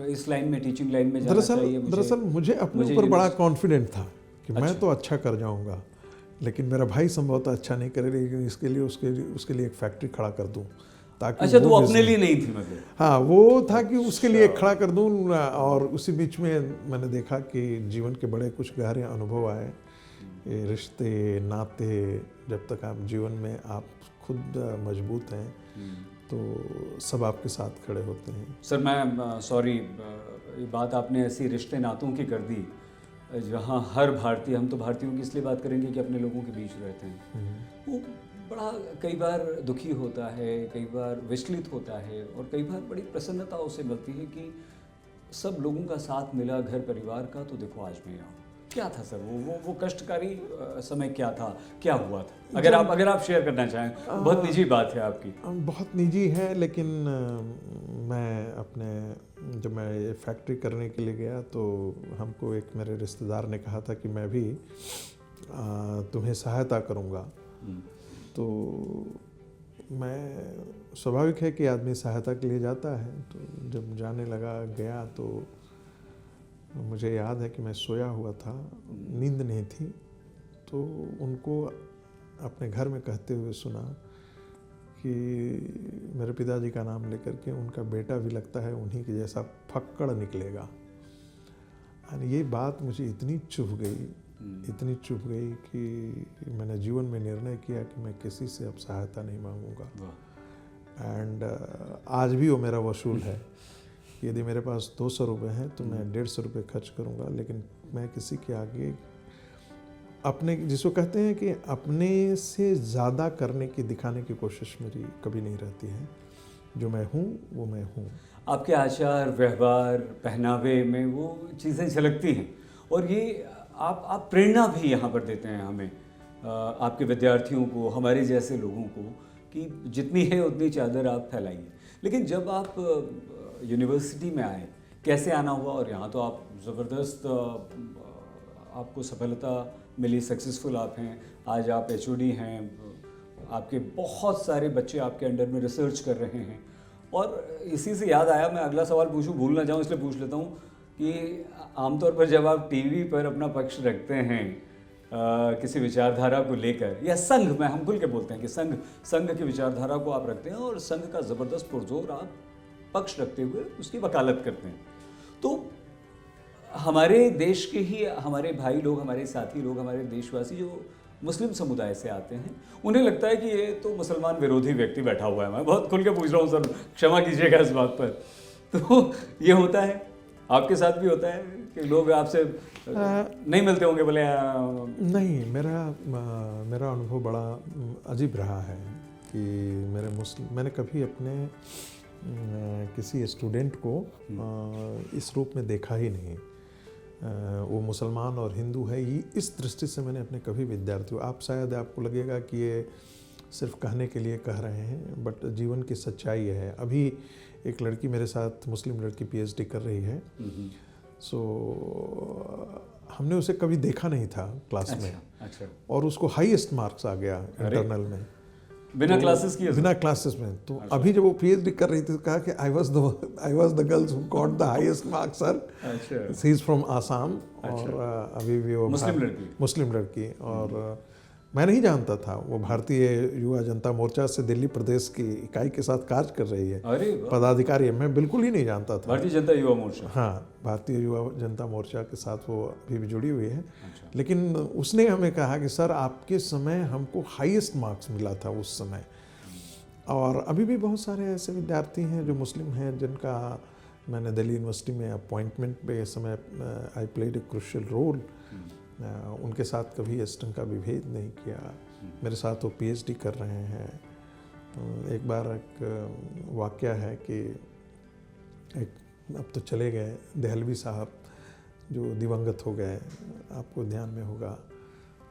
इस लाइन में, टीचिंग लाइन में जाना चाहिए। दरअसल मुझे अपने ऊपर बड़ा कॉन्फिडेंट था कि मैं तो अच्छा कर जाऊंगा, लेकिन मेरा भाई संभवतः अच्छा नहीं करे, लेकिन इसके लिए उसके लिए एक फैक्ट्री खड़ा कर दूं, ताकि अच्छा, तो वो अपने लिए नहीं थी मतलब? हाँ, वो था कि उसके लिए खड़ा कर दूं। और उसी बीच में मैंने देखा कि जीवन के बड़े कुछ गहरे अनुभव आए। ये रिश्ते नाते, जब तक आप जीवन में आप खुद मजबूत हैं तो सब आपके साथ खड़े होते हैं। सर मैं सॉरी, ये बात आपने ऐसी रिश्ते नातों की कर दी जहाँ हर भारतीय, हम तो भारतीयों की इसलिए बात करेंगे कि अपने लोगों के बीच रहते हैं, वो बड़ा कई बार दुखी होता है, कई बार विचलित होता है, और कई बार बड़ी प्रसन्नता उसे मिलती है कि सब लोगों का साथ मिला, घर परिवार का, तो देखो आज मैं यहाँ। क्या था सर वो कष्टकारी समय क्या था, क्या हुआ था? अगर आप शेयर करना चाहें, बहुत निजी बात है आपकी। बहुत निजी है, लेकिन जब मैं ये फैक्ट्री करने के लिए गया तो हमको एक मेरे रिश्तेदार ने कहा था कि मैं भी तुम्हें सहायता करूँगा। तो मैं, स्वाभाविक है कि आदमी सहायता के लिए जाता है। तो जब जाने लगा, गया, तो मुझे याद है कि मैं सोया हुआ था, नींद नहीं थी। तो उनको अपने घर में कहते हुए सुना कि मेरे पिताजी का नाम लेकर के, उनका बेटा भी लगता है उन्हीं के जैसा फक्कड़ निकलेगा। और ये बात मुझे इतनी चुभ गई कि मैंने जीवन में निर्णय किया कि मैं किसी से अब सहायता नहीं मांगूंगा। एंड आज भी वो मेरा वसूल है। यदि मेरे पास 200 रुपये हैं तो मैं 150 रुपये खर्च करूंगा, लेकिन मैं किसी के आगे अपने, जिसको कहते हैं कि अपने से ज़्यादा करने की, दिखाने की कोशिश मेरी कभी नहीं रहती है। जो मैं हूँ वो मैं हूँ। आपके आचार व्यवहार, पहनावे में वो चीज़ें झलकती हैं, और ये आप प्रेरणा भी यहाँ पर देते हैं हमें, आपके विद्यार्थियों को, हमारे जैसे लोगों को, कि जितनी है उतनी चादर आप फैलाइए। लेकिन जब आप यूनिवर्सिटी में आए, कैसे आना हुआ, और यहाँ तो आप ज़बरदस्त आपको सफलता मिली, सक्सेसफुल आप हैं, आज आप HOD हैं, आपके बहुत सारे बच्चे आपके अंडर में रिसर्च कर रहे हैं। और इसी से याद आया, मैं अगला सवाल पूछूं, भूल ना जाऊं इसलिए पूछ लेता हूं कि आमतौर पर जब आप टीवी पर अपना पक्ष रखते हैं किसी विचारधारा को लेकर, या संघ में हम खुल के बोलते हैं कि संघ की विचारधारा को आप रखते हैं और संघ का ज़बरदस्त पुरजोर आप पक्ष रखते हुए उसकी वकालत करते हैं, तो हमारे देश के ही हमारे भाई लोग, हमारे साथी लोग, हमारे देशवासी जो मुस्लिम समुदाय से आते हैं, उन्हें लगता है कि ये तो मुसलमान विरोधी व्यक्ति बैठा हुआ है। मैं बहुत खुल के पूछ रहा हूँ सर, क्षमा कीजिएगा इस बात पर। तो ये होता है, आपके साथ भी होता है कि लोग आपसे नहीं मिलते होंगे बोले? नहीं, मेरा अनुभव बड़ा अजीब रहा है कि मैंने कभी अपने किसी स्टूडेंट को इस रूप में देखा ही नहीं। वो मुसलमान और हिंदू है, ये इस दृष्टि से मैंने अपने कभी विद्यार्थियों, आप शायद आपको लगेगा कि ये सिर्फ कहने के लिए कह रहे हैं, बट जीवन की सच्चाई है। अभी एक लड़की मेरे साथ, मुस्लिम लड़की, PhD कर रही है। सो हमने उसे कभी देखा नहीं था क्लास में। अच्छा। और उसको हाईएस्ट मार्क्स आ गया इंटरनल में, बिना क्लासेस किए? बिना क्लासेस में। तो अभी जब वो PhD कर रही थी, कहा कि I was the girls who got the highest marks sir. अच्छा। She is from Assam. और अभी भी वो मुस्लिम लड़की। और मैं नहीं जानता था, वो भारतीय युवा जनता मोर्चा से दिल्ली प्रदेश की इकाई के साथ कार्य कर रही है, पदाधिकारी है। मैं बिल्कुल ही नहीं जानता था। भारतीय जनता युवा मोर्चा? हाँ, भारतीय युवा जनता मोर्चा के साथ वो अभी भी जुड़ी हुई है। अच्छा। लेकिन उसने हमें कहा कि सर आपके समय हमको हाईएस्ट मार्क्स मिला था उस समय। और अभी भी बहुत सारे ऐसे विद्यार्थी हैं जो मुस्लिम हैं, जिनका मैंने दिल्ली यूनिवर्सिटी में अपॉइंटमेंट पे समय I played a crucial role. उनके साथ कभी इस ढंग का विभेद नहीं किया। मेरे साथ वो PhD कर रहे हैं। एक बार एक वाक़या है कि अब तो चले गए देहलवी साहब, जो दिवंगत हो गए, आपको ध्यान में होगा।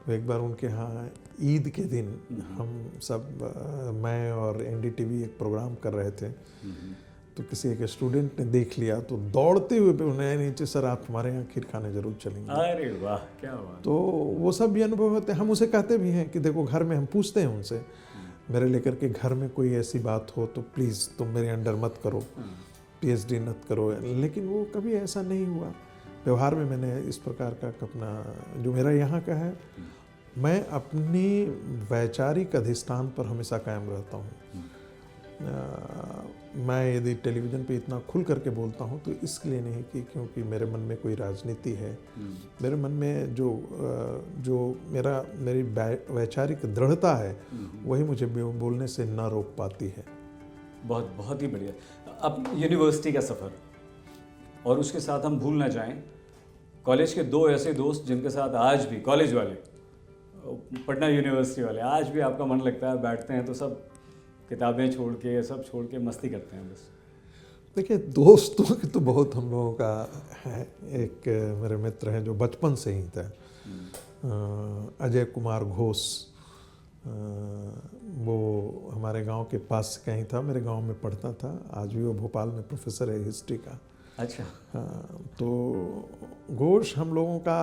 तो एक बार उनके यहाँ ईद के दिन हम सब, मैं और NDTV एक प्रोग्राम कर रहे थे, तो किसी एक स्टूडेंट ने देख लिया, तो दौड़ते हुए उन्हें नीचे, सर आप हमारे यहाँ खीर खाने जरूर चलेंगे। अरे वाह, क्या बात। तो वो सब भी अनुभव होते हैं। हम उसे कहते भी हैं कि देखो, घर में हम पूछते हैं उनसे, मेरे लेकर के घर में कोई ऐसी बात हो तो प्लीज़ तुम मेरे अंडर मत करो, PhD मत करो। लेकिन वो कभी ऐसा नहीं हुआ। व्यवहार में मैंने इस प्रकार का अपना, जो मेरा यहाँ का है, मैं अपनी वैचारिक अधिष्ठान पर हमेशा कायम रहता हूँ। मैं यदि टेलीविज़न पे इतना खुल करके बोलता हूँ तो इसलिए नहीं कि क्योंकि मेरे मन में कोई राजनीति है। मेरे मन में जो मेरी वैचारिक दृढ़ता है, वही मुझे बोलने से ना रोक पाती है। बहुत ही बढ़िया। अब यूनिवर्सिटी का सफ़र, और उसके साथ हम भूल ना जाएं कॉलेज के 2 ऐसे दोस्त जिनके साथ आज भी, कॉलेज वाले, पटना यूनिवर्सिटी वाले, आज भी आपका मन लगता है, बैठते हैं तो सब किताबें छोड़ के, सब छोड़ के मस्ती करते हैं बस। देखिए, दोस्तों की तो बहुत हम लोगों का है। एक मेरे मित्र हैं जो बचपन से ही थे, अजय कुमार घोष। वो हमारे गांव के पास कहीं था, मेरे गांव में पढ़ता था। आज भी वो भोपाल में प्रोफेसर है हिस्ट्री का। अच्छा। हाँ, तो घोष हम लोगों का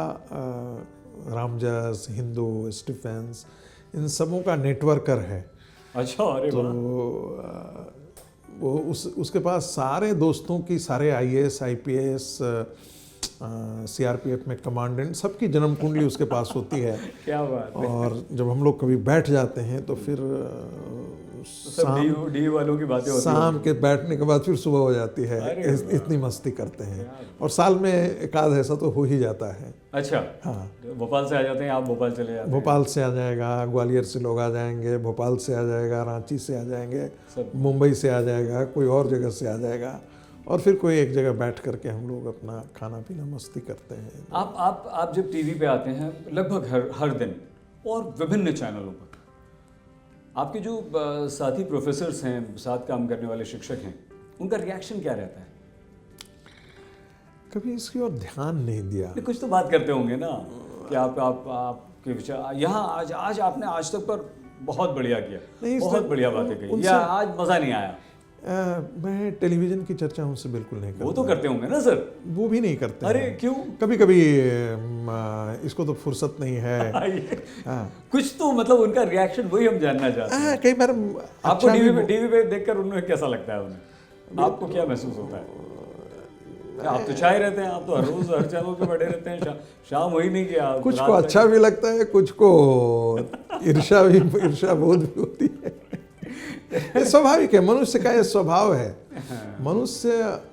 रामजस, हिंदू, स्टीफेंस, इन सबों का नेटवर्कर है। अच्छा। अरे तो वो उसके पास सारे दोस्तों की, सारे IAS, IPS, CRPF में कमांडेंट, सबकी जन्म कुंडली उसके पास होती है। क्या बात है। और जब हम लोग कभी बैठ जाते हैं तो फिर डी वालों की बातें होती शाम के बैठने के बाद फिर सुबह हो जाती है। इतनी मस्ती करते हैं। और साल में एक आध ऐसा तो हो ही जाता है। अच्छा। हाँ, भोपाल से आ जाते हैं आप? भोपाल चले जाते हैं? भोपाल से आ जाएगा, ग्वालियर से लोग आ जाएंगे, भोपाल से आ जाएगा, रांची से आ जाएंगे, मुंबई से आ जाएगा, कोई और जगह से आ जाएगा। और फिर कोई एक जगह बैठ करके हम लोग अपना खाना पीना मस्ती करते हैं। आप जब टीवी पे आते हैं लगभग हर दिन और विभिन्न चैनलों पर, आपके जो साथी प्रोफेसर्स हैं, साथ काम करने वाले शिक्षक हैं, उनका रिएक्शन क्या रहता है? कभी इसकी ओर ध्यान नहीं दिया। कुछ तो बात करते होंगे ना कि आपके विचार यहाँ आज आपने आज तक पर बहुत बढ़िया किया, बहुत बढ़िया बातें कही, या आज मज़ा नहीं आया? मैं टेलीविज़न की चर्चा उनसे बिल्कुल नहीं करता। वो तो करते होंगे ना सर? वो भी नहीं करते अरे हैं। क्यों? कभी कभी इसको तो फुर्सत नहीं है। हाँ। कुछ तो मतलब उनका रिएक्शन वही हम जानना चाहते हैं। कई बार आपको अच्छा भी टीवी पे देखकर उन्हें कैसा लगता है? उन्हें आपको क्या महसूस होता है? आप तो चाय रहते हैं, आप तो हर रोज हर चैनल पे बड़े रहते हैं, शाम हुई नहीं कि आप कुछ को अच्छा भी लगता है, कुछ को ईर्ष्या बोध भी होती है। ये स्वाभाविक है, मनुष्य का ये स्वभाव है। मनुष्य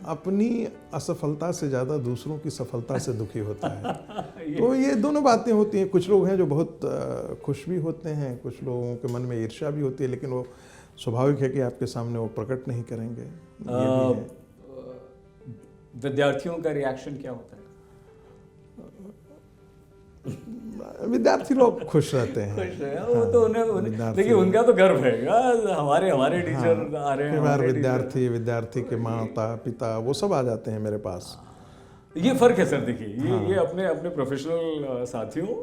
अपनी असफलता से ज़्यादा दूसरों की सफलता से दुखी होता है। तो ये दोनों बातें होती हैं। कुछ लोग हैं जो बहुत खुश भी होते हैं, कुछ लोगों के मन में ईर्ष्या भी होती है, लेकिन वो स्वाभाविक है कि आपके सामने वो प्रकट नहीं करेंगे। ये भी है। विद्यार्थियों का रिएक्शन क्या होता है? विद्यार्थी लोग खुश रहते हैं। खुश है वो तो उन्हें देखिए, उनका तो गर्व है हमारे टीचर आ रहे हैं। कई बार विद्यार्थी के माता पिता वो सब आ जाते हैं मेरे पास। ये फर्क है सर। देखिए ये अपने प्रोफेशनल साथियों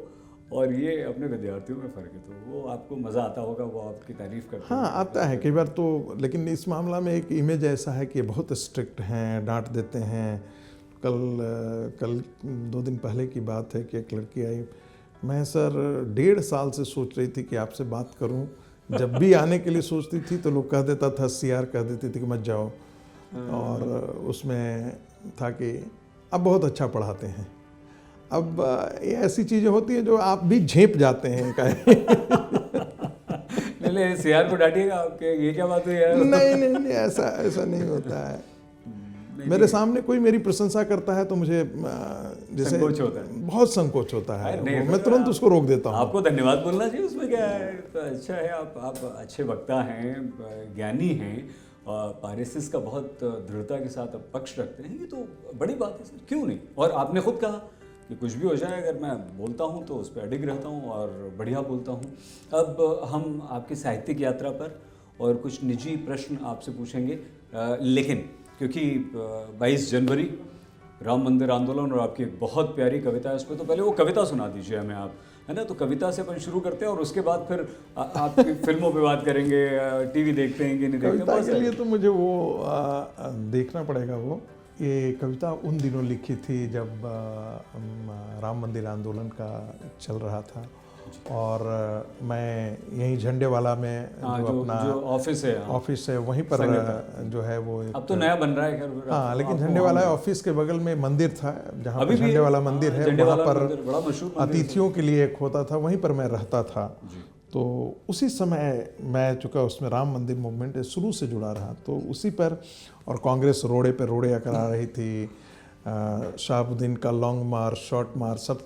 और ये अपने विद्यार्थियों में फर्क है। तो वो आपको मज़ा आता होगा, वो आपकी तारीफ करते हैं। हाँ, आता है कई बार तो। लेकिन इस मामला में एक इमेज ऐसा है कि बहुत स्ट्रिक्ट हैं, डांट देते हैं। कल 2 दिन पहले की बात है कि एक लड़की आई। मैं सर 1.5 साल से सोच रही थी कि आपसे बात करूं। जब भी आने के लिए सोचती थी तो लोग कह देता था, CR कह देती थी कि मत जाओ। और उसमें था कि अब बहुत अच्छा पढ़ाते हैं। अब ये ऐसी चीज़ें होती हैं जो आप भी झेप जाते हैं। नहीं CR को डांटिएगा आपके, ये क्या बात हुई यार? नहीं ऐसा नहीं होता है। मेरे सामने कोई मेरी प्रशंसा करता है तो मुझे जैसे संकोच होता है, बहुत संकोच होता है। मैं तो तुरंत उसको रोक देता हूँ। आपको धन्यवाद बोलना चाहिए, उसमें क्या है? तो अच्छा है, आप अच्छे वक्ता हैं, ज्ञानी हैं, पारिसिस का बहुत दृढ़ता के साथ आप पक्ष रखते हैं। ये तो बड़ी बात है सर, क्यों नहीं? और आपने खुद कहा कि कुछ भी हो जाए, अगर मैं बोलता हूँ तो उस पर अडिग रहता हूँ और बढ़िया बोलता हूँ। अब हम आपकी साहित्यिक यात्रा पर और कुछ निजी प्रश्न आपसे पूछेंगे, लेकिन क्योंकि 22 जनवरी राम मंदिर आंदोलन और आपकी एक बहुत प्यारी कविता है, उसमें तो पहले वो कविता सुना दीजिए हमें आप, है ना? तो कविता से अपन शुरू करते हैं और उसके बाद फिर आपकी फिल्मों पे बात करेंगे, टीवी देखते हैं कि नहीं देखते। कविता के लिए तो मुझे वो देखना पड़ेगा। वो ये कविता उन दिनों लिखी थी जब राम मंदिर आंदोलन का चल रहा था और मैं यहीं झंडेवाला में जो ऑफिस है वहीं पर जो है वो अब तो नया बन रहा है खैर। हाँ, लेकिन झंडेवाला ऑफिस के बगल में मंदिर था जहाँ पर झंडेवाला मंदिर है, वहाँ पर अतिथियों के लिए एक होता था, वहीं पर मैं रहता था। तो उसी समय मैं चूँकि उसमें राम मंदिर मूवमेंट शुरू से जुड़ा रहा, तो उसी पर और कांग्रेस रोड़े पर रोड़े करा रही थी। शहाबुद्दीन का लॉन्ग मार्च, शॉर्ट मार्च, सब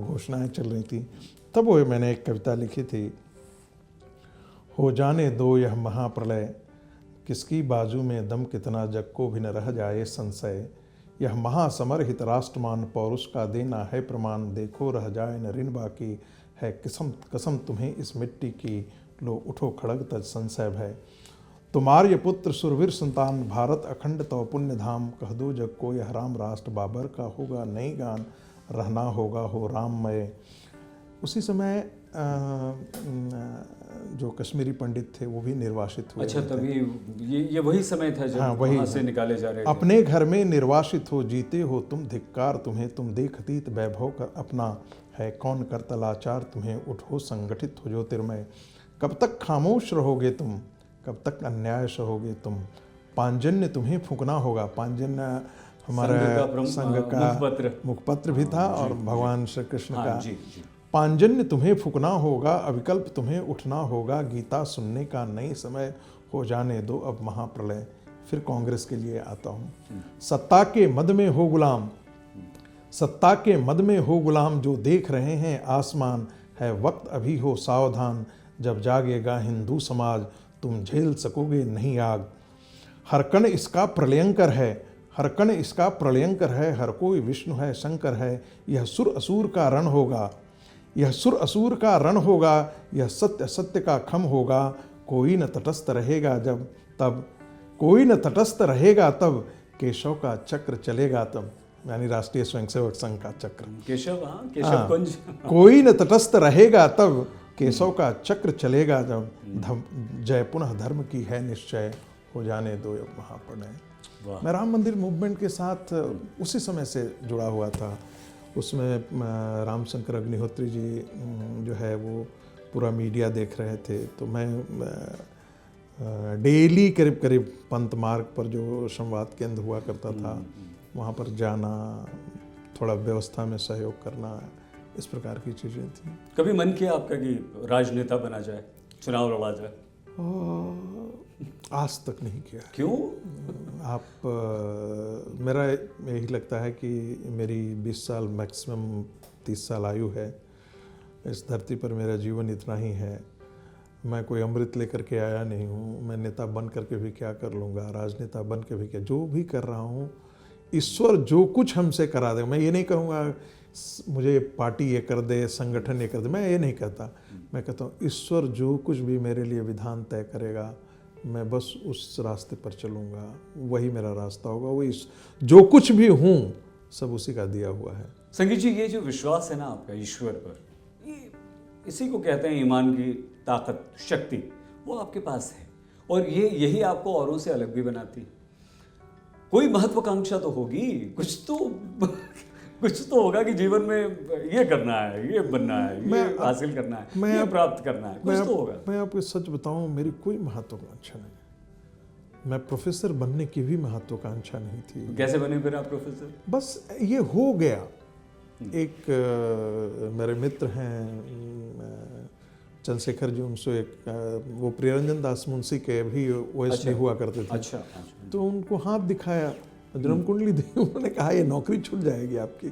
घोषणाएं चल रही थी। तब वो मैंने एक कविता लिखी थी, हो जाने दो यह महाप्रलय, किसकी बाजू में दम कितना, जग को भी न रह जाए संशय। यह महासमर हित राष्ट्रमान, पौरुष का देना है प्रमाण, देखो रह जाए न ऋण बाकी, है कसम तुम्हें इस मिट्टी की, लो उठो खड़ग तज संशय भय। तुम्हारे पुत्र सुरवीर संतान, भारत अखंड तो पुण्य धाम, कह दो जग को यह राम राष्ट्र, बाबर का होगा नई गान, रहना होगा हो राममय। उसी समय जो कश्मीरी पंडित थे वो भी निर्वासित हुए। अच्छा, तभी ये वही समय था जब वहाँ से निकाले जा रहे थे। अपने घर में निर्वासित हो, जीते हो तुम धिक्कार तुम्हें, तुम देखतीत वैभव का अपना, है कौन करता लाचार तुम्हें, उठो संगठित हो ज्योतिर्मय। कब तक खामोश रहोगे तुम, कब तक अन्याय सहोगे तुम, पांजन्य तुम्हें फूंकना होगा। पांजन्य हमारा संघ का मुखपत्र भी था और भगवान श्री कृष्ण का। पांजन्य तुम्हें फूंकना होगा, अविकल्प तुम्हें उठना होगा, गीता सुनने का नई समय, हो जाने दो अब महाप्रलय। फिर कांग्रेस के लिए आता हूँ। सत्ता के मद में हो गुलाम, सत्ता के मद में हो गुलाम, जो देख रहे हैं आसमान, है वक्त अभी हो सावधान, जब जागेगा हिंदू समाज, तुम झेल सकोगे नहीं आग। हर कण इसका प्रलयंकर है, हर कण इसका प्रलयंकर है, हर कोई विष्णु है शंकर है। यह सुर असुर का रण होगा, यह सुर असुर का रण होगा, यह सत्य सत्य का खम होगा। कोई न तटस्थ रहेगा जब तब, कोई न तटस्थ रहेगा तब, केशव का चक्र चलेगा तब। यानी राष्ट्रीय स्वयंसेवक संघ का चक्र, केशव, केशव कुंज। कोई न तटस्थ रहेगा तब, केशव का चक्र चलेगा जब, जय पुनः धर्म की है निश्चय, हो जाने दो, अब वहाँ पढ़ें। वाह। मैं राम मंदिर मूवमेंट के साथ उसी समय से जुड़ा हुआ था। उसमें रामशंकर अग्निहोत्री जी जो है वो पूरा मीडिया देख रहे थे, तो मैं डेली करीब करीब पंत मार्ग पर जो संवाद केंद्र हुआ करता था वहाँ पर जाना, थोड़ा व्यवस्था में सहयोग करना, इस प्रकार की चीज़ें थी। कभी मन किया आपका कि राजनेता बना जाए, चुनाव लड़ा जाए? आज तक नहीं किया। क्यों? आप मेरा यही लगता है कि मेरी 20 साल मैक्सिमम 30 साल आयु है। इस धरती पर मेरा जीवन इतना ही है। मैं कोई अमृत लेकर के आया नहीं हूँ। मैं नेता बन करके भी क्या कर लूँगा, राजनेता बन के भी क्या, जो भी कर रहा हूँ ईश्वर जो कुछ हमसे करा दे। मैं ये नहीं कहूँगा मुझे पार्टी ये कर दे, संगठन ये कर दे, मैं ये नहीं कहता। मैं कहता हूँ ईश्वर जो कुछ भी मेरे लिए विधान तय करेगा, मैं बस उस रास्ते पर चलूँगा, वही मेरा रास्ता होगा। वही जो कुछ भी हूँ सब उसी का दिया हुआ है। संगीत जी, ये जो विश्वास है ना आपका ईश्वर पर, ये इसी को कहते हैं ईमान की ताकत, शक्ति, वो आपके पास है और ये यही आपको औरों से अलग भी बनाती। कोई महत्वाकांक्षा तो होगी, कुछ तो होगा कि जीवन में ये करना है, ये बनना है, ये हासिल करना है, ये प्राप्त करना है, कुछ तो होगा। मैं आपको सच बताऊं, मेरी कोई महत्वाकांक्षा नहीं। मैं प्रोफेसर बनने की भी महत्वाकांक्षा नहीं थी। कैसे बने फिर आप प्रोफेसर? बस ये हो गया। एक मेरे मित्र हैं चंद्रशेखर जी, उनसे एक वो प्रियरंजन दास मुंशी के भी ओएसडी हुआ करते थे। अच्छा। तो उनको हाथ दिखाया, जन्म कुंडली दी, उन्होंने कहा ये नौकरी छूट जाएगी आपकी,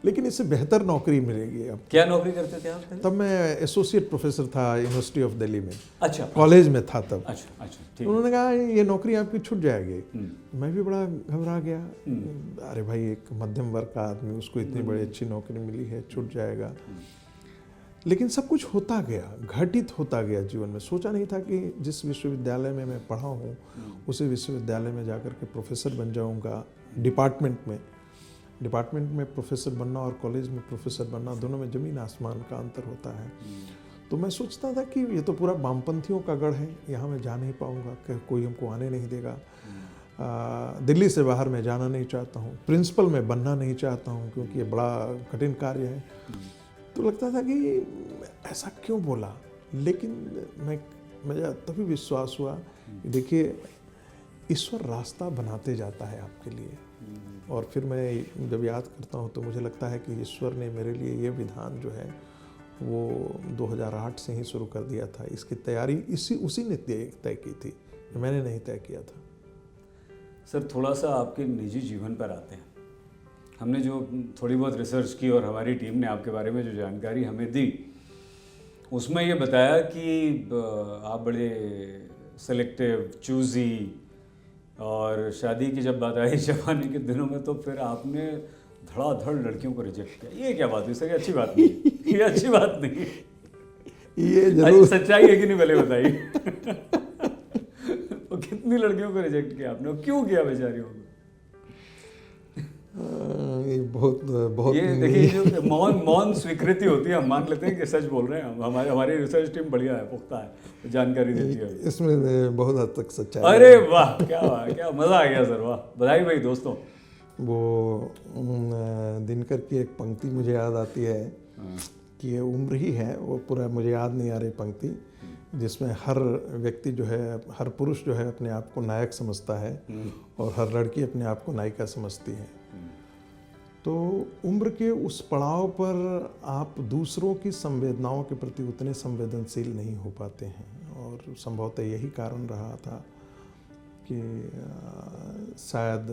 लेकिन इससे बेहतर नौकरी मिलेगी आपको। क्या नौकरी करते थे आप? तब मैं एसोसिएट प्रोफेसर था यूनिवर्सिटी ऑफ दिल्ली में। अच्छा। कॉलेज में था तब। अच्छा, ठीक। उन्होंने कहा ये नौकरी आपकी छूट जाएगी। मैं भी बड़ा घबरा गया। अरे भाई, एक मध्यम वर्ग का आदमी, उसको इतनी बड़ी अच्छी नौकरी मिली है, छूट जाएगा। लेकिन सब कुछ होता गया, घटित होता गया जीवन में। सोचा नहीं था कि जिस विश्वविद्यालय में मैं पढ़ा हूँ उसी विश्वविद्यालय में जाकर के प्रोफेसर बन जाऊँगा। डिपार्टमेंट में प्रोफेसर बनना और कॉलेज में प्रोफेसर बनना, दोनों में ज़मीन आसमान का अंतर होता है। तो मैं सोचता था कि ये तो पूरा वामपंथियों का गढ़ है, यहाँ मैं जा नहीं पाऊँगा, कोई हमको आने नहीं देगा। दिल्ली से बाहर मैं जाना नहीं चाहता हूँ, प्रिंसिपल में बनना नहीं चाहता हूँ, क्योंकि ये बड़ा कठिन कार्य है। तो लगता था कि ऐसा क्यों बोला, लेकिन मेरा तभी विश्वास हुआ कि देखिए ईश्वर रास्ता बनाते जाता है आपके लिए। और फिर मैं जब याद करता हूँ तो मुझे लगता है कि ईश्वर ने मेरे लिए ये विधान जो है वो 2008 से ही शुरू कर दिया था। इसकी तैयारी उसी ने तय की थी, मैंने नहीं तय किया था। सर, थोड़ा सा आपके निजी जीवन पर आते हैं। हमने जो थोड़ी बहुत रिसर्च की और हमारी टीम ने आपके बारे में जो जानकारी हमें दी, उसमें ये बताया कि आप बड़े सेलेक्टिव, चूज़ी, और शादी की जब बात आई जवानी के दिनों में तो फिर आपने धड़ाधड़ लड़कियों को रिजेक्ट किया। ये क्या बात हुई सर? ये अच्छी बात नहीं, ये अच्छी बात नहीं। ये जरूर सच्चाई है कि नहीं, भले बताइए। तो कितनी लड़कियों को रिजेक्ट किया आपने, क्यों किया बेचारियों को? ये बहुत ये देखिए, जो मौन स्वीकृति होती है, हम मान लेते हैं कि सच बोल रहे हैं। हमारी रिसर्च टीम बढ़िया है, पुख्ता है, जानकारी देती है। इसमें बहुत हद तक सच्चाई। अरे वाह, क्या मजा आ गया सर, वाह, बधाई भाई दोस्तों। वो दिनकर की एक पंक्ति मुझे याद आती है कि ये उम्र ही है, वो पूरा मुझे याद नहीं आ रही पंक्ति, जिसमें हर व्यक्ति जो है, हर पुरुष जो है अपने आप को नायक समझता है और हर लड़की अपने आप को नायिका समझती है। तो उम्र के उस पड़ाव पर आप दूसरों की संवेदनाओं के प्रति उतने संवेदनशील नहीं हो पाते हैं, और संभवतः यही कारण रहा था कि शायद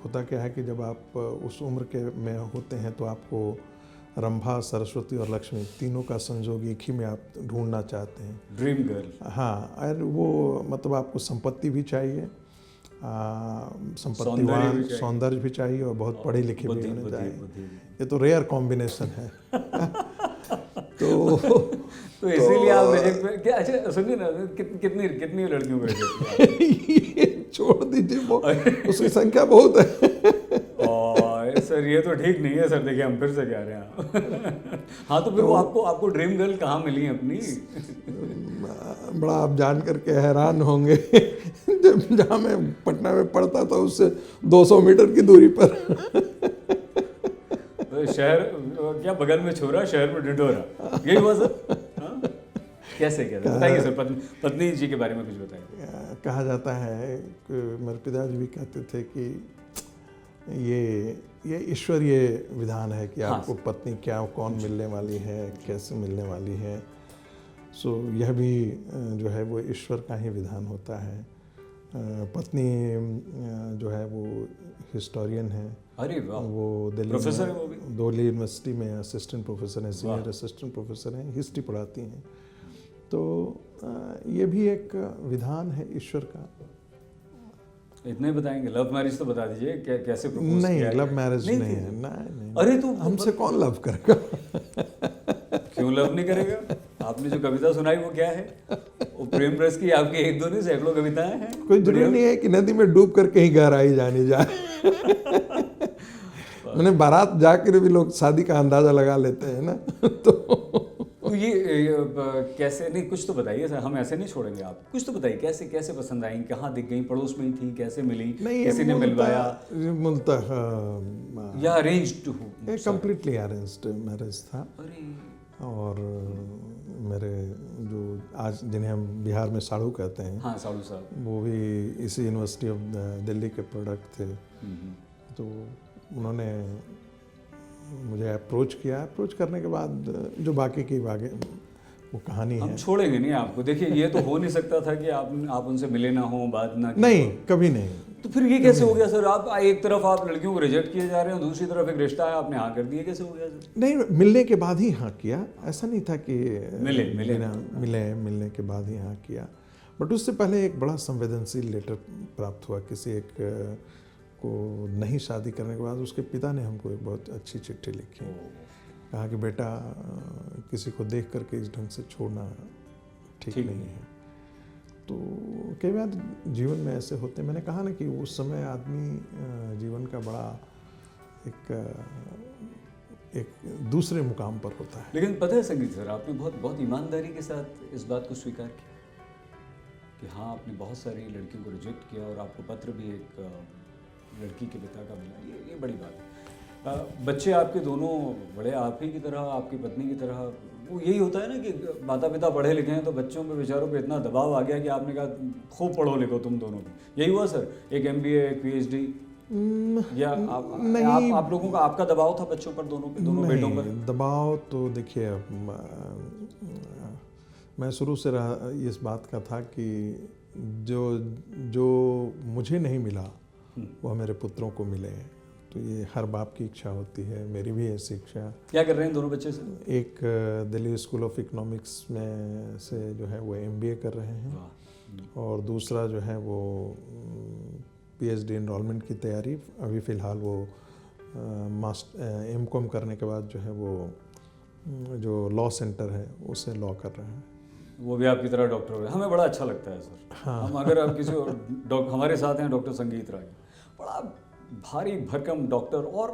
होता क्या है कि जब आप उस उम्र के में होते हैं तो आपको रंभा, सरस्वती और लक्ष्मी तीनों का संजोग एक ही में आप ढूंढना चाहते हैं। Dream girl. हाँ, और वो मतलब आपको संपत्ति भी चाहिए, संपत्तिवान, सौंदर्य भी चाहिए और बहुत पढ़े लिखे भी होने चाहिए। ये तो रेयर कॉम्बिनेशन है। तो इसीलिए आप रिजेक्ट में क्या? अच्छा सुनिए ना, कितनी लड़कियों को रिजेक्ट किया? छोड़ दीजिए, वो उसकी संख्या बहुत है। सर ये तो ठीक नहीं है सर, देखिए हम फिर से कह रहे हैं। हाँ, तो फिर वो आपको ड्रीम गर्ल कहाँ मिली अपनी? बड़ा आप जान करके हैरान होंगे। जहाँ मैं पटना में पढ़ता था उससे 200 मीटर की दूरी पर। तो शहर क्या बगल में छोरा, शहर में ढिढोरा, यही हुआ सर? हाँ? कैसे बताइए सर, पत्नी जी के बारे में कुछ बताइए। कहा जाता है कि मेरे पिताजी भी कहते थे कि ये ईश्वरीय विधान है कि आपको पत्नी क्या कौन मिलने वाली है, कैसे मिलने वाली है। सो यह भी जो है वो ईश्वर का ही विधान होता है। पत्नी जो है वो हिस्टोरियन है। अरे वाह, वो दिल्ली प्रोफेसर है वो भी? दिल्ली यूनिवर्सिटी में असिस्टेंट प्रोफेसर हैं, सीनियर असिस्टेंट प्रोफेसर हैं, हिस्ट्री पढ़ाती हैं। तो ये भी एक विधान है ईश्वर का। इतने बताएंगे? लव मैरिज तो बता दीजिए, कैसे प्रपोज नहीं, किया? लव मैरिज नहीं है। नहीं। अरे तो हमसे कौन लव करेगा? क्यों लव नहीं करेगा? आपने जो कविता सुनाई वो क्या है? वो प्रेम रस की आपकी एक दो नहीं सैकड़ों कविताएं हैं। कोई जरूरी नहीं है कि नदी में डूब कर कहीं गहराई जानी जाए। मैंने बारात जाकर भी लोग शादी का अंदाजा लगा लेते हैं ना। तो ये कैसे? नहीं, कुछ तो बताइए सर, हम ऐसे नहीं छोड़ेंगे आप। कुछ तो बताइए, कैसे पसंद आई, कहाँ दिख गई, पड़ोस में ही थी, कैसे मिली, किसी ने मिलवाया, मूलतः या अरेंज्ड? कंप्लीटली अरेंज्ड मैरिज था। और मेरे जो आज जिन्हें हम बिहार में साड़ू कहते हैं, हाँ साड़ू साहब, वो भी इसी यूनिवर्सिटी ऑफ दिल्ली के प्रोडक्ट थे। तो उन्होंने मुझे अप्रोच किया। अप्रोच करने के बाद जो बाकी की आगे वो कहानी हम है। छोड़ेंगे नहीं आपको। देखिए, ये तो हो नहीं सकता था कि आप उनसे मिले ना हो, बात ना की। नहीं, कभी नहीं। तो फिर ये कैसे हो गया सर? आप एक तरफ आप लड़कियों को रिजेक्ट किए जा रहे हो, दूसरी तरफ एक रिश्ता है, आपने हाँ कर दिया, कैसे हो गया सर? नहीं, मिलने के बाद ही हाँ किया। ऐसा नहीं था कि मिलने के बाद ही हाँ किया। बट उससे पहले एक बड़ा संवेदनशील लेटर प्राप्त हुआ। किसी एक को नहीं शादी करने के बाद उसके पिता ने हमको एक बहुत अच्छी चिट्ठी लिखी। कहा कि बेटा, किसी को देख करके इस ढंग से छोड़ना ठीक नहीं है। तो कई बार जीवन में ऐसे होते हैं। मैंने कहा ना कि उस समय आदमी जीवन का बड़ा एक दूसरे मुकाम पर होता है। लेकिन पता है संगीत सर, आपने बहुत ईमानदारी के साथ इस बात को स्वीकार किया कि हाँ, आपने बहुत सारी लड़कियों को रिजेक्ट किया और आपको पत्र भी एक लड़की के पिता का मिला। ये बड़ी बात है। बच्चे आपके दोनों बड़े आप ही की तरह, आपकी पत्नी की तरह। वो यही होता है ना कि माता पिता पढ़े लिखे हैं तो बच्चों पे, बेचारों पे इतना दबाव आ गया कि आपने कहा खूब पढ़ो लिखो तुम दोनों भी। यही हुआ सर? एक MBA, एक PhD, या आप लोगों का, आपका दबाव था बच्चों पर, दोनों बेटों पर? दबाव तो देखिए, मैं शुरू से इस बात का था कि जो मुझे नहीं मिला वो मेरे पुत्रों को मिले। तो ये हर बाप की इच्छा होती है, मेरी भी ऐसी इच्छा। क्या कर रहे हैं दोनों बच्चे सर? एक दिल्ली स्कूल ऑफ इकोनॉमिक्स में से जो है वो MBA कर रहे हैं, और दूसरा जो है वो PhD एनरोलमेंट की तैयारी। अभी फ़िलहाल वो MCOM करने के बाद जो है वो जो लॉ सेंटर है उससे लॉ कर रहे हैं। वो भी आपकी तरह डॉक्टर हो गए। हमें बड़ा अच्छा लगता है सर। हाँ। हम अगर आप किसी हमारे साथ हैं डॉक्टर संगीत रागी, बड़ा भारी भरकम डॉक्टर, और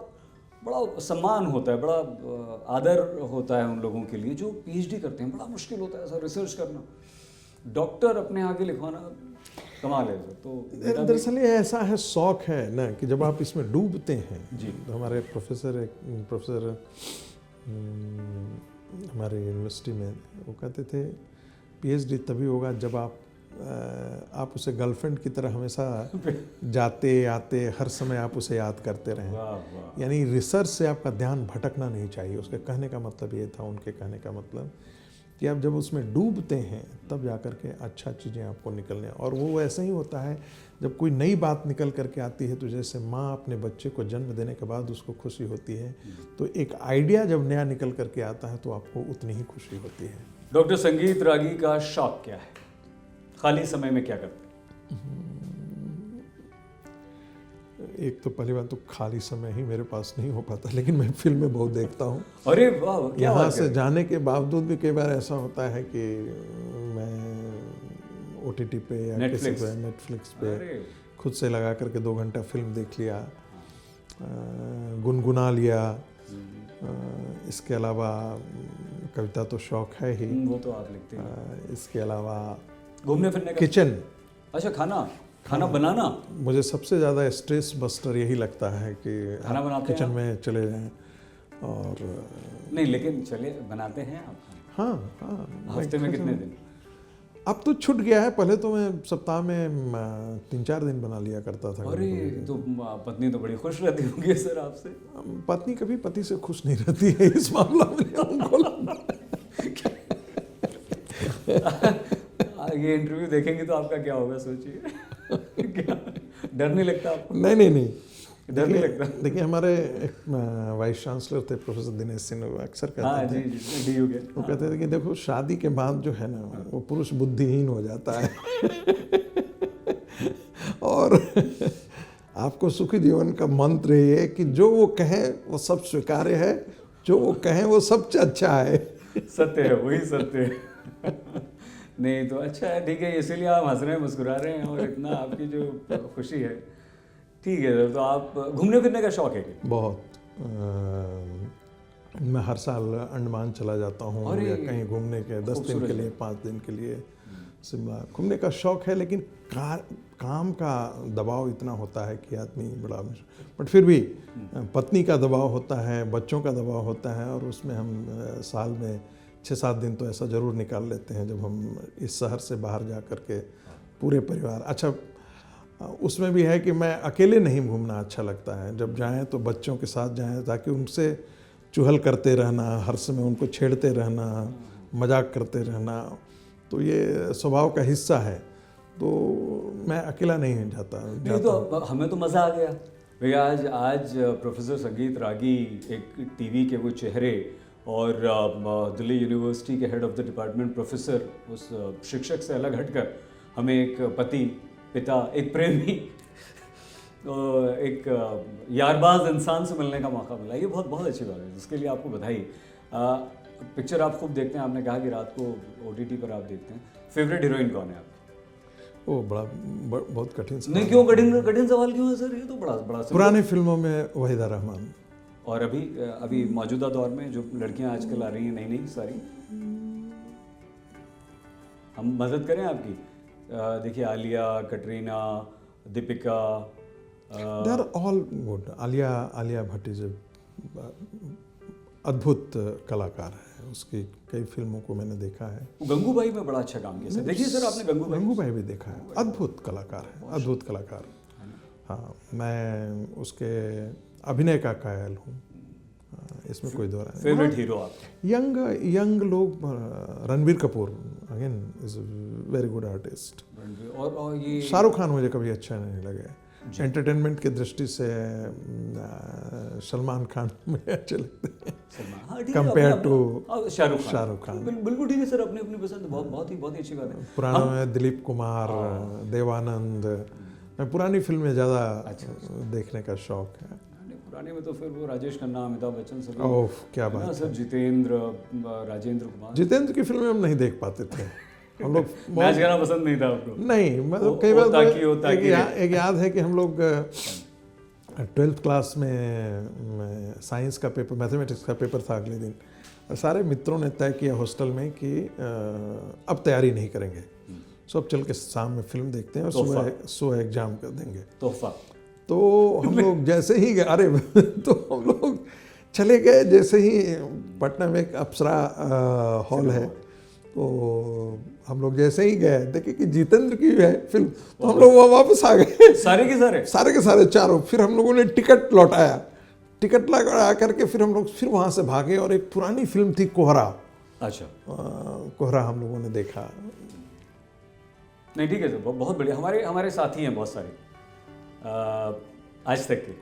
बड़ा सम्मान होता है, बड़ा आदर होता है उन लोगों के लिए जो PhD करते हैं। बड़ा मुश्किल होता है सर रिसर्च करना, डॉक्टर अपने आगे लिखवाना कमाल है सर। तो दरअसल ये ऐसा है, शौक है ना कि जब आप इसमें डूबते हैं जी। तो हमारे प्रोफेसर हमारे यूनिवर्सिटी में वो कहते थे PhD तभी होगा जब आप उसे गर्लफ्रेंड की तरह हमेशा जाते आते हर समय आप उसे याद करते रहें। यानी रिसर्च से आपका ध्यान भटकना नहीं चाहिए। उसके कहने का मतलब ये था, उनके कहने का मतलब कि आप जब उसमें डूबते हैं तब जाकर के अच्छा चीज़ें आपको निकलने। और वो ऐसे ही होता है जब कोई नई बात निकल करके आती है, तो जैसे माँ अपने बच्चे को जन्म देने के बाद उसको खुशी होती है, तो एक आइडिया जब नया निकल करके आता है तो आपको उतनी ही खुशी होती है। डॉक्टर संगीत रागी का शौक क्या है? खाली समय में क्या करते हैं? एक तो पहली बात तो खाली समय ही मेरे पास नहीं हो पाता, लेकिन मैं फिल्में बहुत देखता हूँ। अरे वाह, यहाँ से जाने के बावजूद भी कई बार ऐसा होता है कि मैं OTT पे या नेटफ्लिक्स पे खुद से लगा करके 2 घंटा फिल्म देख लिया, गुनगुना लिया। इसके अलावा कविता तो शौक है ही, वो तो आप लिखते हैं। इसके अलावा घूमने फिरने का, किचन, अच्छा खाना, खाना बनाना मुझे सबसे ज़्यादा स्ट्रेस बस्टर यही लगता है कि खाना आप बनाते हैं किचन आप? में चले जाएं और नहीं, लेकिन चलिए बनाते हैं आप खाना? हाँ हाँ हफ्ते में कितने दिन? अब तो छूट गया है, पहले तो मैं सप्ताह में 3-4 दिन बना लिया करता था। अरे तो पत्नी तो बड़ी खुश रहती होंगी सर आपसे। पत्नी कभी पति से खुश नहीं रहती है इस मामला में उनको ये इंटरव्यू देखेंगे तो आपका क्या होगा सोचिए। क्या डर नहीं लगता आपको? नहीं डर नहीं लगता? देखिए हमारे एक वाइस चांसलर थे प्रोफेसर दिनेश सिंह, वो अक्सर हाँ कहते जी थे, जी DU के। वो कहते थे कि देखो शादी के बाद जो है ना वो पुरुष बुद्धिहीन हो जाता है और आपको सुखी जीवन का मंत्र ये है कि जो वो कहें वो सब स्वीकार्य है, जो वो कहें वो सबसे अच्छा है। सत्य है, वही सत्य है। नहीं तो अच्छा है, ठीक है, इसीलिए आप हंस रहे हैं, मुस्कुरा रहे हैं और इतना आपकी जो खुशी है। ठीक है सर, तो आप घूमने फिरने का शौक है क्या? बहुत मैं हर साल अंडमान चला जाता हूँ या कहीं घूमने के 10 दिन के लिए, 5 दिन के लिए शिमला घूमने का शौक है, लेकिन काम का दबाव इतना होता है कि आदमी बड़ा, बट फिर भी पत्नी का दबाव होता है, बच्चों का दबाव होता है, और उसमें हम साल में 6-7 दिन तो ऐसा ज़रूर निकाल लेते हैं जब हम इस शहर से बाहर जा कर के पूरे परिवार। अच्छा उसमें भी है कि मैं अकेले नहीं घूमना अच्छा लगता है, जब जाएं तो बच्चों के साथ जाएं ताकि उनसे चुहल करते रहना, हर समय उनको छेड़ते रहना, मजाक करते रहना, तो ये स्वभाव का हिस्सा है, तो मैं अकेला नहीं जाता। नहीं तो हमें तो मज़ा आ गया भैया। आज प्रोफेसर संगीत रागी एक टीवी के वो चेहरे और दिल्ली यूनिवर्सिटी के head of the department professor, उस शिक्षक से अलग हटकर हमें एक पति, पिता, एक प्रेमी, एक यारबाज इंसान से मिलने का मौका मिला। ये बहुत बहुत अच्छी बात है, जिसके लिए आपको बधाई। पिक्चर आप खूब देखते हैं, आपने कहा कि रात को OTT पर आप देखते हैं। फेवरेट हीरोइन कौन है आपकी? वो बहुत कठिन सवाल। नहीं, क्यों कठिन सवाल क्यों है सर? ये तो बड़ा पुराने फिल्मों में वहीदा रहमान, और अभी मौजूदा दौर में जो लड़कियां आजकल आ रही हैं नई नई सारी, हम मदद करें आपकी? देखिए Alia, Katrina, Deepika, they are all good. Alia Bhatt is अद्भुत कलाकार है, उसकी कई फिल्मों को मैंने देखा है। गंगूबाई में बड़ा अच्छा काम किया। देखिए सर, आपने गंगूबाई भी देखा है, अद्भुत कलाकार है, अद्भुत कलाकार। हाँ, मैं उसके अभिनय का कायल हूँ, इसमें कोई दो राय नहीं। फेवरेट हीरो आप? यंग लोग, Ranbir Kapoor again is very good artist, और ये शाहरुख खान मुझे कभी अच्छा नहीं लगे। एंटरटेनमेंट की दृष्टि से सलमान खान मुझे अच्छे लगते हैं कंपेयर टू शाहरुख खान। बिल्कुल ठीक है सर, अपनी अपनी पसंद, बहुत ही अच्छी बात है। पुराना में दिलीप कुमार, देवानंद, मैं पुरानी फिल्में ज़्यादा देखने का शौक है। पुराने में तो फिर वो राजेश खन्ना, अमिताभ बच्चन सब, ओह क्या बात है सर, जितेंद्र, राजेंद्र कुमार। जितेंद्र की फिल्में हम नहीं देख पाते थे, हम लोग मैच गाना पसंद नहीं था आपको? नहीं, मतलब कई बार एक याद है कि हम लोग 12th क्लास में साइंस का पेपर, मैथमेटिक्स का पेपर था अगले दिन, सारे मित्रों ने तय किया हॉस्टल में कि अब तैयारी नहीं करेंगे, सब चल के शाम में फिल्म देखते हैं और सुबह एग्जाम कर देंगे। तोहफा। तो हम लोग जैसे ही गए, अरे तो हम लोग चले गए, जैसे ही पटना में एक अप्सरा हॉल है, तो हम लोग जैसे ही गए देखे कि जितेंद्र की है फिल्म, तो हम लोग वापस आ गए, सारे के सारे चारों। फिर हम लोगों ने टिकट लौटाया, टिकट लगा करके फिर हम लोग फिर वहाँ से भागे, और एक पुरानी फिल्म थी कोहरा। अच्छा। कोहरा हम लोगों ने देखा। नहीं ठीक है सर, बहुत बढ़िया। हमारे साथी हैं बहुत सारे आज तक के,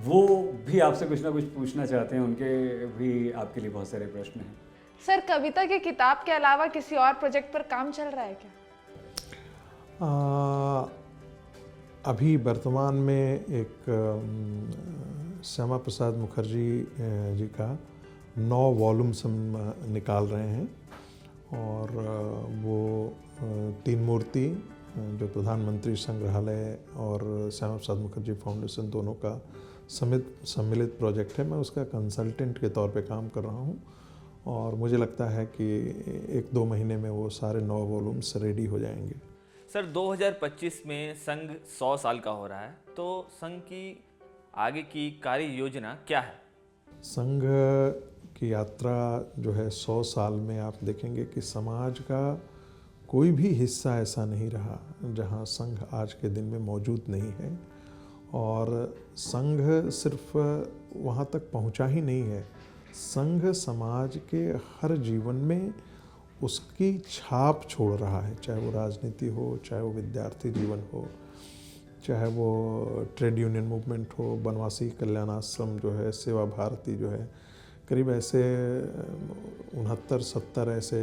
वो भी आपसे कुछ ना कुछ पूछना चाहते हैं, उनके भी आपके लिए बहुत सारे प्रश्न हैं। सर, कविता की किताब के अलावा किसी और प्रोजेक्ट पर काम चल रहा है क्या? अभी वर्तमान में एक श्यामा प्रसाद मुखर्जी जी का 9 वॉल्यूम्स हम निकाल रहे हैं, और वो 3 मूर्ति जो प्रधानमंत्री संग्रहालय और श्यामा प्रसाद मुखर्जी फाउंडेशन दोनों का सम्मिलित प्रोजेक्ट है। मैं उसका कंसल्टेंट के तौर पे काम कर रहा हूँ, और मुझे लगता है कि 1-2 महीने में वो सारे 9 वॉल्यूम्स रेडी हो जाएंगे। सर 2025 में संघ 100 साल का हो रहा है, तो संघ की आगे की कार्य योजना क्या है? संघ की यात्रा जो है 100 साल में आप देखेंगे कि समाज का कोई भी हिस्सा ऐसा नहीं रहा जहां संघ आज के दिन में मौजूद नहीं है। और संघ सिर्फ वहां तक पहुंचा ही नहीं है, संघ समाज के हर जीवन में उसकी छाप छोड़ रहा है, चाहे वो राजनीति हो, चाहे वो विद्यार्थी जीवन हो, चाहे वो ट्रेड यूनियन मूवमेंट हो, बनवासी कल्याण आश्रम जो है, सेवा भारती जो है, करीब ऐसे 69-70 ऐसे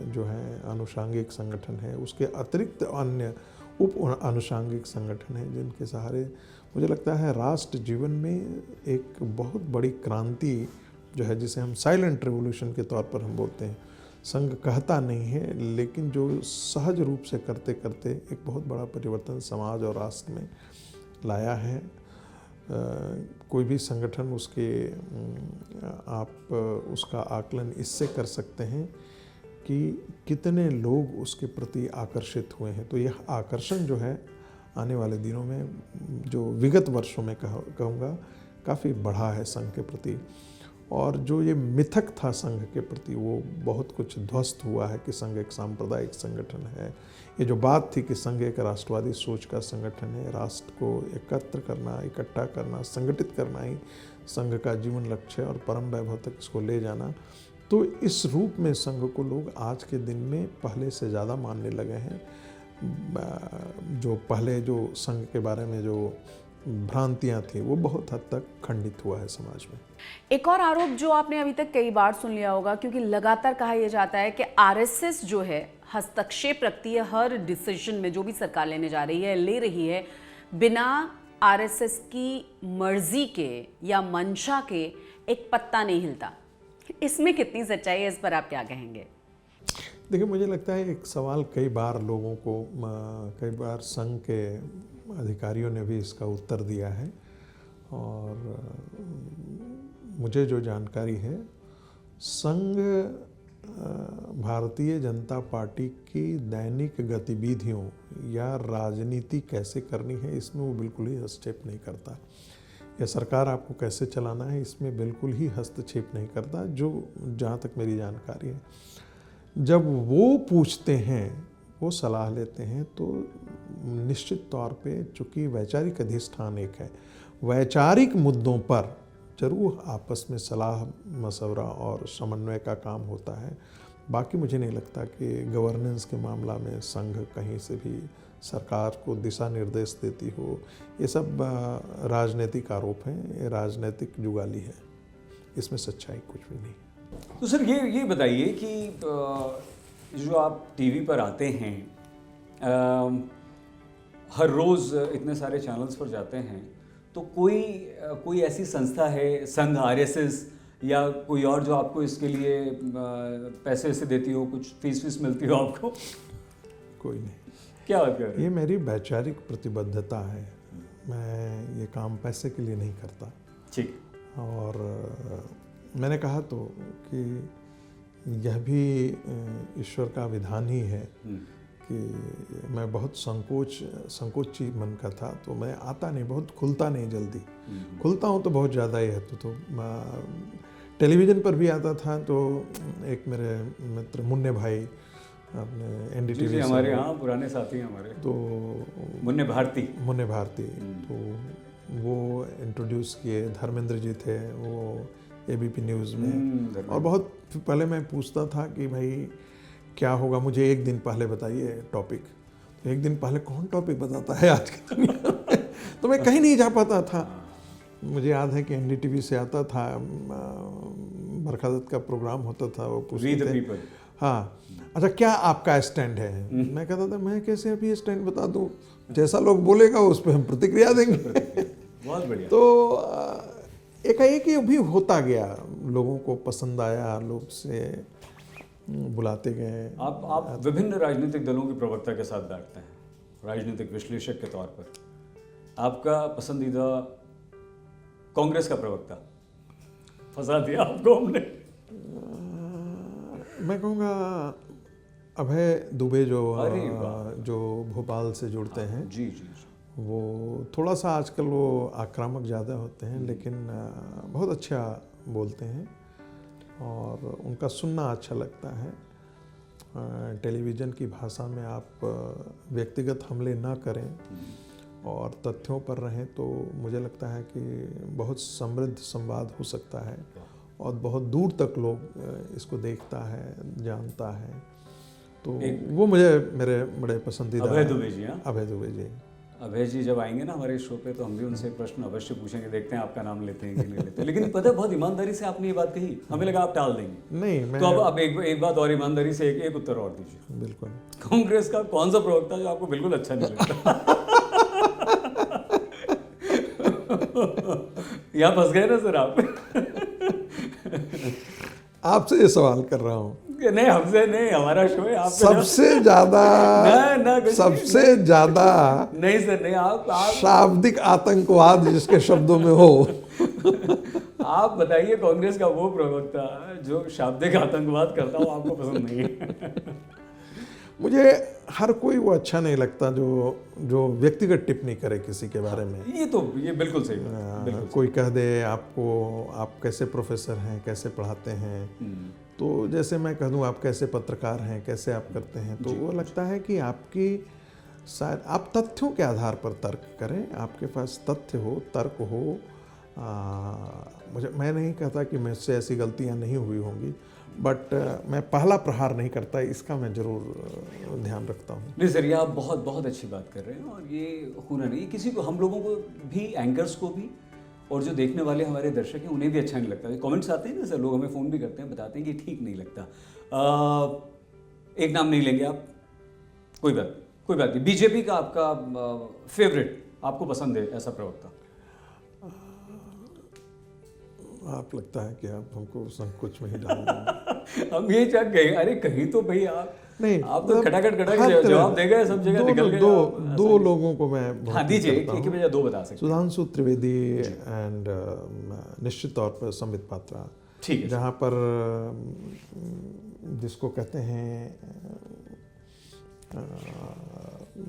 जो हैं अनुषांगिक संगठन हैं। उसके अतिरिक्त अन्य उप अनुषांगिक संगठन हैं जिनके सहारे मुझे लगता है राष्ट्र जीवन में एक बहुत बड़ी क्रांति जो है, जिसे हम साइलेंट रिवॉल्यूशन के तौर पर हम बोलते हैं, संघ कहता नहीं है लेकिन जो सहज रूप से करते करते एक बहुत बड़ा परिवर्तन समाज और राष्ट्र में लाया है। कोई भी संगठन उसके आप उसका आकलन इससे कर सकते हैं कि कितने लोग उसके प्रति आकर्षित हुए हैं। तो यह आकर्षण जो है आने वाले दिनों में, जो विगत वर्षों में कहूँगा, काफ़ी बढ़ा है संघ के प्रति। और जो ये मिथक था संघ के प्रति, वो बहुत कुछ ध्वस्त हुआ है कि संघ एक सांप्रदायिक संगठन है। ये जो बात थी कि संघ एक राष्ट्रवादी सोच का संगठन है, राष्ट्र को एकत्र करना, इकट्ठा करना, संगठित करना ही संघ का जीवन लक्ष्य है और परम वैभव तक इसको ले जाना, तो इस रूप में संघ को लोग आज के दिन में पहले से ज़्यादा मानने लगे हैं। जो पहले जो संघ के बारे में जो भ्रांतियां थी वो बहुत हद तक खंडित हुआ है समाज में। एक और आरोप जो आपने अभी तक कई बार सुन लिया होगा, क्योंकि लगातार कहा यह जाता है कि आरएसएस जो है हस्तक्षेप रखती है हर डिसीजन में, जो भी सरकार लेने जा रही है, ले रही है, बिना आरएसएस की मर्जी के या मंशा के एक पत्ता नहीं हिलता। इसमें कितनी सच्चाई है, इस पर आप क्या कहेंगे? देखिए, मुझे लगता है एक सवाल कई बार लोगों को, कई बार संघ के अधिकारियों ने भी इसका उत्तर दिया है। और मुझे जो जानकारी है, संघ भारतीय जनता पार्टी की दैनिक गतिविधियों या राजनीति कैसे करनी है इसमें वो बिल्कुल ही हस्तक्षेप नहीं करता, या सरकार आपको कैसे चलाना है इसमें बिल्कुल ही हस्तक्षेप नहीं करता। जो जहाँ तक मेरी जानकारी है, जब वो पूछते हैं, वो सलाह लेते हैं, तो निश्चित तौर पे चूँकि वैचारिक अधिष्ठान एक है, वैचारिक मुद्दों पर जरूर आपस में सलाह मशवरा और समन्वय का काम होता है। बाकी मुझे नहीं लगता कि गवर्नेंस के मामला में संघ कहीं से भी सरकार को दिशा निर्देश देती हो। ये सब राजनीतिक आरोप हैं, ये राजनीतिक जुगाली है, इसमें सच्चाई कुछ भी नहीं। तो सर ये बताइए कि जो आप टीवी पर आते हैं, हर रोज़ इतने सारे चैनल्स पर जाते हैं, तो कोई ऐसी संस्था है, संघ, आरएसएस या कोई और, जो आपको इसके लिए पैसे से देती हो, कुछ फीस मिलती हो आपको? कोई नहीं। क्या बात कर रहे हैं? ये मेरी वैचारिक प्रतिबद्धता है, मैं ये काम पैसे के लिए नहीं करता। ठीक। और मैंने कहा तो कि यह भी ईश्वर का विधान ही है कि मैं बहुत संकोची मन का था, तो मैं आता नहीं, बहुत खुलता नहीं जल्दी। खुलता हूँ तो बहुत ज़्यादा ही है। तो टेलीविज़न पर भी आता था, तो एक मेरे मित्र मुन्ने भाई अपने एनडीटीवी से, हमारे यहाँ पुराने साथी हैं हमारे, तो मुन्ने भारती तो वो इंट्रोड्यूस किए। धर्मेंद्र जी थे, वो एबीपी न्यूज़ में। और बहुत पहले मैं पूछता था कि भाई क्या होगा, मुझे एक दिन पहले बताइए टॉपिक। तो एक दिन पहले कौन टॉपिक बताता है आज की दुनिया में? तो मैं कहीं नहीं जा पाता था। मुझे याद है कि एनडीटीवी से आता था, बरखा दत्त का प्रोग्राम होता था, वो पूछते थे, हाँ अच्छा क्या आपका स्टैंड है? मैं कहता था मैं कैसे अभी स्टैंड बता दूं, जैसा लोग बोलेगा उस पर हम प्रतिक्रिया देंगे। बहुत बढ़िया। तो एकाएक ये भी होता गया, लोगों को पसंद आया, लोग से बुलाते गए। आप विभिन्न राजनीतिक दलों के प्रवक्ता के साथ बैठते हैं, राजनीतिक विश्लेषक के तौर पर। आपका पसंदीदा कांग्रेस का प्रवक्ता? फंसा दिया आपको हमने। मैं कहूँगा अभय दुबे अरे वाह। जो भोपाल से जुड़ते हैं, जी जी जी। वो थोड़ा सा आजकल वो आक्रामक ज़्यादा होते हैं, लेकिन बहुत अच्छा बोलते हैं और उनका सुनना अच्छा लगता है। टेलीविज़न की भाषा में आप व्यक्तिगत हमले ना करें और तथ्यों पर रहें तो मुझे लगता है कि बहुत समृद्ध संवाद हो सकता है और बहुत दूर तक लोग इसको देखता है, जानता है। तो वो मुझे मेरे बड़े पसंदीदा अभय दुबे जी। हाँ, अभय दुबे जी। अभय जी जब आएंगे ना हमारे शो पे तो हम भी उनसे एक प्रश्न अवश्य पूछेंगे, देखते हैं आपका नाम लेते हैं कि नहीं लेते। लेकिन पता है बहुत ईमानदारी से आपने ये बात कही, हमें लगा आप टाल देंगे। नहीं, मैं तो अब एक बात और ईमानदारी से एक उत्तर और दीजिए। बिल्कुल। कांग्रेस का कौन सा प्रवक्ता जो आपको बिल्कुल अच्छा नहीं लगता? यहाँ फंस गए ना सर आप। आपसे ये सवाल कर रहा हूँ। नहीं, हमसे नहीं, हमारा शो है। आप सबसे ज्यादा सबसे ज्यादा नहीं सर, नहीं, आप शाब्दिक आतंकवाद जिसके शब्दों में हो। आप बताइए कांग्रेस का वो प्रवक्ता जो शाब्दिक आतंकवाद करता हो आपको पसंद नहीं है? मुझे हर कोई वो अच्छा नहीं लगता जो व्यक्तिगत टिप्पणी करे किसी के बारे में। ये बिल्कुल सही बात है, बिल्कुल कोई कह दे आपको, आप कैसे प्रोफेसर हैं, कैसे पढ़ाते हैं, तो जैसे मैं कह दूं आप कैसे पत्रकार हैं, कैसे आप करते हैं, तो वो लगता है कि आपकी शायद आप तथ्यों के आधार पर तर्क करें, आपके पास तथ्य हो, तर्क हो। मैं नहीं कहता कि मुझसे ऐसी गलतियां नहीं हुई होंगी, बट मैं पहला प्रहार नहीं करता, इसका मैं जरूर ध्यान रखता हूँ। नहीं सर, ये आप बहुत बहुत अच्छी बात कर रहे हैं और ये होना नहीं, किसी को, हम लोगों को भी, एंकर्स को भी, और जो देखने वाले हमारे दर्शक हैं उन्हें भी अच्छा नहीं लगता। कमेंट्स आते हैं ना सर, लोग हमें फ़ोन भी करते हैं, बताते हैं कि ठीक नहीं लगता। एक नाम नहीं लेंगे आप, कोई बात नहीं। बीजेपी का आपका फेवरेट, आपको पसंद है ऐसा प्रवक्ता? आप लगता है कि आप हमको संकोच में ही डाल देंगे। हम ये चक गए, अरे कहीं तो भाई आप नहीं, आप तो खटाखट जवाब दे गए, सब जगह निकल गए। दो लोगों को मैं हाँ दीजिए, एक बजाय दो बता सकते हैं। सुधांशु त्रिवेदी एंड निश्चित तौर पर संबित पात्रा। ठीक है। जहाँ पर जिसको कहते हैं,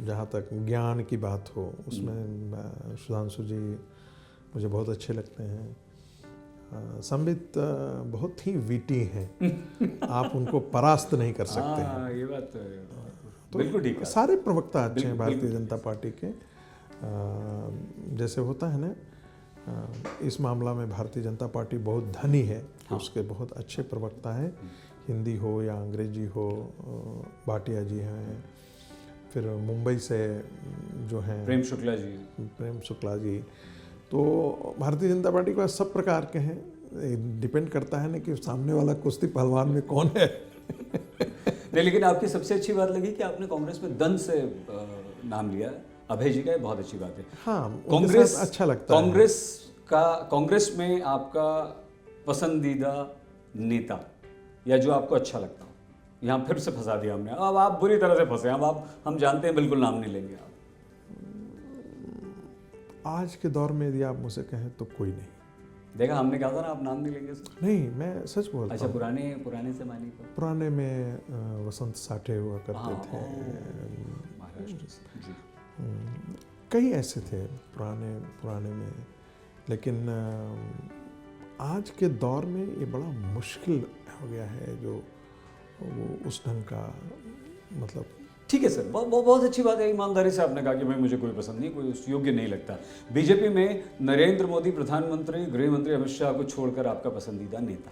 जहाँ तक ज्ञान की बात हो उसमें सुधांशु जी मुझे बहुत अच्छे लगते हैं। संबित बहुत ही वीटी हैं, आप उनको परास्त नहीं कर सकते हैं। ये बात तो बिल्कुल ठीक है। सारे प्रवक्ता अच्छे हैं भारतीय जनता पार्टी के। जैसे होता है ना, इस मामला में भारतीय जनता पार्टी बहुत धनी है, उसके बहुत अच्छे प्रवक्ता हैं, हिंदी हो या अंग्रेजी हो। भाटिया जी हैं, फिर मुंबई से जो हैं प्रेम शुक्ला जी। तो भारतीय जनता पार्टी के पास सब प्रकार के हैं, डिपेंड करता है ना कि सामने वाला कुश्ती पहलवान में कौन है। नहीं, लेकिन आपकी सबसे अच्छी बात लगी कि आपने कांग्रेस में दंड से नाम लिया। अभय जी का बहुत अच्छी बात है। हाँ, कांग्रेस अच्छा लगता है। कांग्रेस में आपका पसंदीदा नेता या जो आपको अच्छा लगता हो, यहाँ फिर से फंसा दिया हमने। अब आप बुरी तरह से फंसे। अब हम जानते हैं, बिल्कुल नाम नहीं लेंगे आप। आज के दौर में यदि आप मुझसे कहें तो कोई नहीं। देखा, हमने कहा था ना आप नाम नहीं लेंगे सर। नहीं, मैं सच बोलता हूँ। अच्छा, पुराने ज़माने को, पुराने में वसंत साठे हुआ करते थे, महाराष्ट्र से जी। कई ऐसे थे पुराने में, लेकिन आज के दौर में ये बड़ा मुश्किल हो गया है जो वो उस ढंग का, मतलब। ठीक है सर, बहुत अच्छी बात है। ईमानदारी से आपने कहा कि भाई मुझे कोई पसंद नहीं, कोई उस योग्य नहीं लगता। बीजेपी में नरेंद्र मोदी प्रधानमंत्री, गृह मंत्री अमित शाह को छोड़कर आपका पसंदीदा नेता?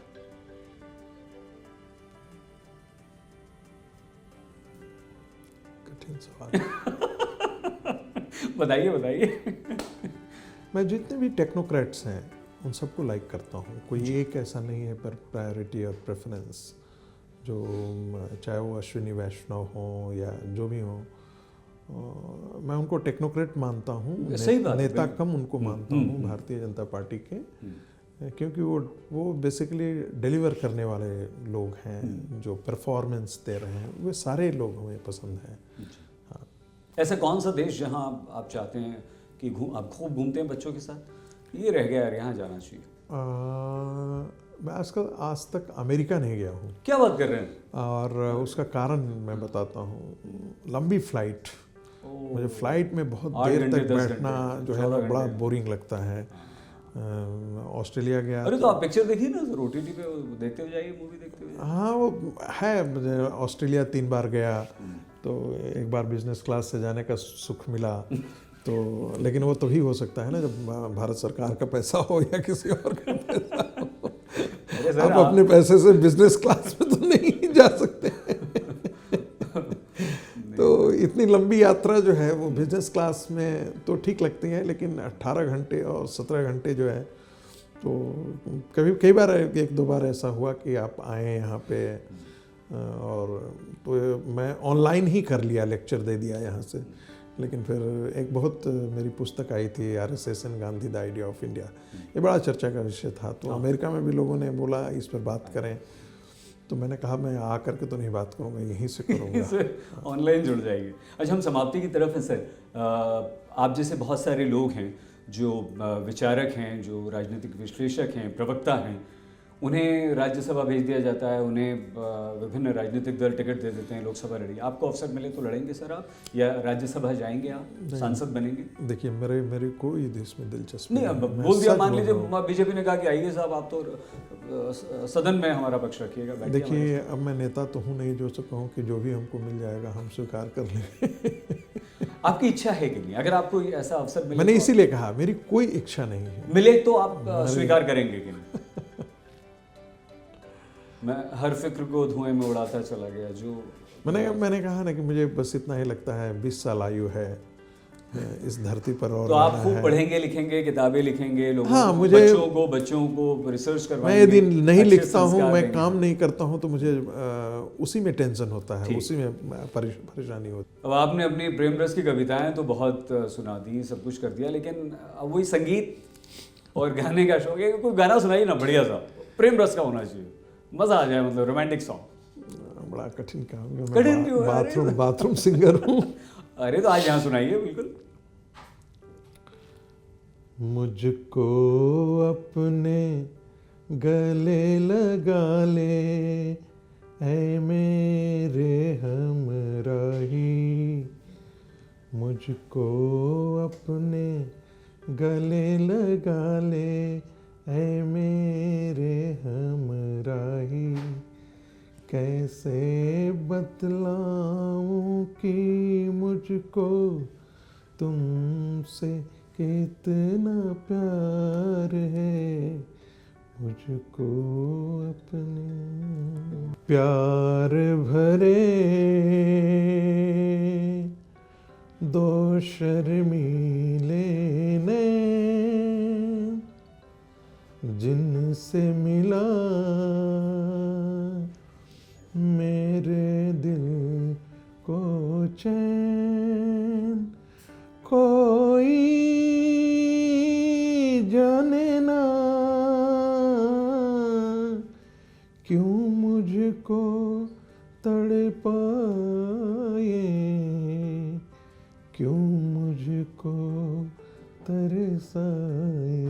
कठिन सवाल। बताइए। मैं जितने भी टेक्नोक्रेट्स हैं उन सबको लाइक करता हूँ। कोई एक ऐसा नहीं है पर प्रायोरिटी और प्रेफरेंस, जो चाहे वो अश्विनी वैष्णव हो या जो भी हो, मैं उनको टेक्नोक्रेट मानता हूँ। नेता कम उनको मानता हूँ भारतीय जनता पार्टी के, क्योंकि वो बेसिकली डिलीवर करने वाले लोग हैं, जो परफॉर्मेंस दे रहे हैं, वे सारे लोग हमें पसंद हैं। हाँ। ऐसा कौन सा देश जहाँ आप चाहते हैं कि आप खूब घूमते हैं बच्चों के साथ, ये रह गया यार, यहाँ जाना चाहिए? मैं आज तक अमेरिका नहीं गया हूँ, क्या बात कर रहे हैं? और उसका कारण मैं बताता हूँ। लंबी फ्लाइट, मुझे फ्लाइट में बहुत 8 देर घंटे, तक 10 बैठना घंटे, जो है ना 14 बड़ा घंटे। बोरिंग लगता है। ऑस्ट्रेलिया गया। अरे तो आप पिक्चर देखिए ना सर, OTT पे देखते हुए जाइए, मूवी देखते हुए जाइए। हाँ वो है, मुझे ऑस्ट्रेलिया 3 बार गया, तो एक बार बिजनेस क्लास से जाने का सुख मिला, तो लेकिन वो तभी हो सकता है ना जब भारत सरकार का पैसा हो या किसी और का पैसा हो। अरे सर, आप अपने पैसे से बिजनेस क्लास में तो नहीं जा सकते। तो इतनी लंबी यात्रा जो है वो बिजनेस क्लास में तो ठीक लगती है, लेकिन 18 घंटे और 17 घंटे जो है, तो कई बार 1-2 बार ऐसा हुआ कि आप आए यहाँ पे, और तो मैं ऑनलाइन ही कर लिया, लेक्चर दे दिया यहाँ से। लेकिन फिर एक बहुत मेरी पुस्तक आई थी, RSS and Gandhi the idea of India, ये बड़ा चर्चा का विषय था। तो अमेरिका में भी लोगों ने बोला इस पर बात करें, तो मैंने कहा मैं आ करके तो नहीं बात करूँगा, यहीं से करूँगा। ऑनलाइन जुड़ जाएंगे। अच्छा, हम समाप्ति की तरफ हैं सर। आप जैसे बहुत सारे लोग हैं जो विचारक हैं, जो राजनीतिक विश्लेषक हैं, प्रवक्ता हैं, उन्हें राज्यसभा भेज दिया जाता है, उन्हें विभिन्न राजनीतिक दल टिकट दे देते हैं, लोकसभा लड़िए। आपको अवसर मिले तो लड़ेंगे सर आप, या राज्यसभा जाएंगे आप, सांसद बनेंगे? देखिए मेरे कोई देश में दिलचस्पी नहीं, अब मैं बोल दिया, सच मान बोल लीजिए रहा हूँ। बीजेपी ने कहा कि आइए साहब आप तो सदन में हमारा पक्ष रखिएगा, बैठिए हमारे देखिए अब मैं नेता तो हूँ नहीं जो कहूँ कि जो भी हमको मिल जाएगा हम स्वीकार कर लेंगे। साथ। आपकी इच्छा है कि नहीं? अगर आपको ऐसा अवसर मिले मैंने तो इसीलिए कहा मेरी कोई इच्छा नहीं है। मिले तो आप स्वीकार करेंगे कि नहीं? मैं हर फिक्र को धुएं में उड़ाता चला गया जो मैंने कहा ना कि मुझे बस इतना ही लगता है, 20 साल आयु है इस धरती पर, और तो आप रहना खूब है। पढ़ेंगे, लिखेंगे, किताबें लिखेंगे, लोगों हाँ, को, मुझे- बच्चों को रिसर्च मैं करवाएंगे, यदि नहीं अच्छे लिखता हूँ, संस्कार मैं देंगे। काम नहीं करता हूँ, तो मुझे उसी में टेंशन होता है, ठीक। उसी में परेशानी होती अब आपने अपनी प्रेम रस की कविताएं तो बहुत सुना दी, सब कुछ कर दिया, लेकिन अब वही संगीत और गाने का शौक है। कोई गाना सुनाइए ना बढ़िया सा, प्रेम रस का होना चाहिए, मजा आ जाए, मतलब रोमांटिक सॉन्ग। है। बड़ा कठिन काम है, कठिन क्यों है? मैं बाथरूम सिंगर हूँ। अरे तो आज यहाँ सुनाइए बिल्कुल। मुझको अपने गले लगा ले ऐ मेरे हमराही, मुझको अपने गले लगा ले ऐ मेरे हमराही, कैसे बतलाऊं कि मुझको तुमसे कितना प्यार है, मुझको अपने प्यार भरे दो शर्मीले नैन, जिनसे मिला मेरे दिल को चैन, कोई जाने ना क्यों मुझको तड़पाए, क्यों मुझको तरसाए,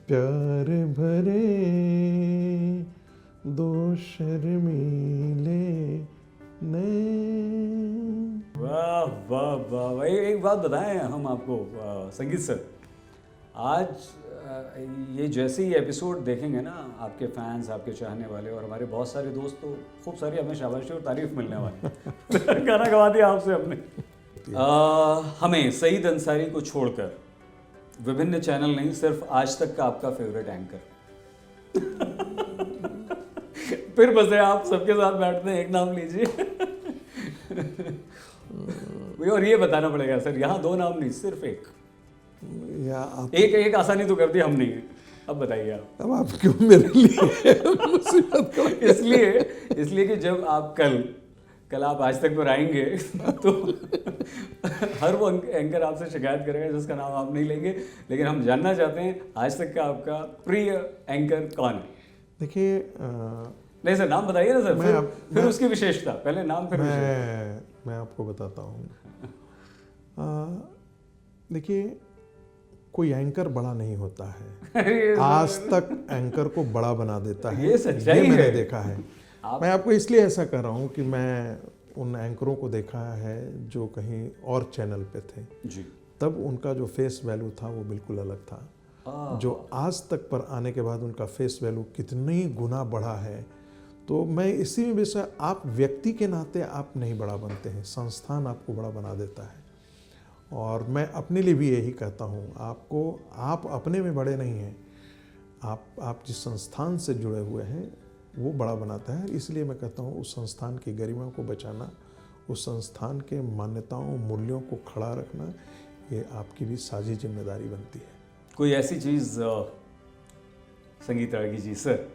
प्यार भरे दो शर्मीले नैन। वाह वाह वाह वाह। एक बात बताएं हम आपको, संगीत सर, आज ये जैसे ही एपिसोड देखेंगे ना, आपके फैंस, आपके चाहने वाले और हमारे बहुत सारे दोस्त, तो खूब सारी हमें शाबाशी और तारीफ मिलने वाली है। गाना गवा दिया आपसे हमने। हमें सईद अंसारी को छोड़कर विभिन्न चैनल नहीं, सिर्फ आज तक का आपका फेवरेट एंकर फिर बसे आप सबके साथ बैठते हैं, एक नाम लीजिए। और ये बताना पड़ेगा सर, यहाँ 2 नाम नहीं, सिर्फ एक। या आप एक आसानी तो कर दी हमने, अब बताइए आप। अब आप क्यों मेरे लिए मुसीबत को इसलिए कि जब आप कल आप आज तक पर आएंगे तो हर वो एंकर आपसे शिकायत करेगा जिसका नाम आप नहीं लेंगे, लेकिन हम जानना चाहते हैं आज तक का आपका प्रिय एंकर कौन है? देखिए नहीं सर, नाम बताइए ना सर, फिर उसकी विशेषता, पहले नाम फिर विशेषता। मैं आपको बताता हूँ। देखिए कोई एंकर बड़ा नहीं होता है, अरे आज तक एंकर को बड़ा बना देता है। ये सच्चाई मैंने है। देखा है। मैं आपको इसलिए ऐसा कर रहा हूँ कि मैं उन एंकरों को देखा है जो कहीं और चैनल पे थे, जी। तब उनका जो फेस वैल्यू था वो बिल्कुल अलग था। जो आज तक पर आने के बाद उनका फेस वैल्यू कितनी गुना बढ़ा है। तो मैं इसी में विषय, आप व्यक्ति के नाते आप नहीं बड़ा बनते हैं, संस्थान आपको बड़ा बना देता है। और मैं अपने लिए भी यही कहता हूँ, आपको, आप अपने में बड़े नहीं हैं, आप जिस संस्थान से जुड़े हुए हैं वो बड़ा बनाता है। इसलिए मैं कहता हूँ उस संस्थान की गरिमा को बचाना, उस संस्थान के मान्यताओं मूल्यों को खड़ा रखना, ये आपकी भी साझी जिम्मेदारी बनती है। कोई ऐसी चीज़ संगीत रागी जी सर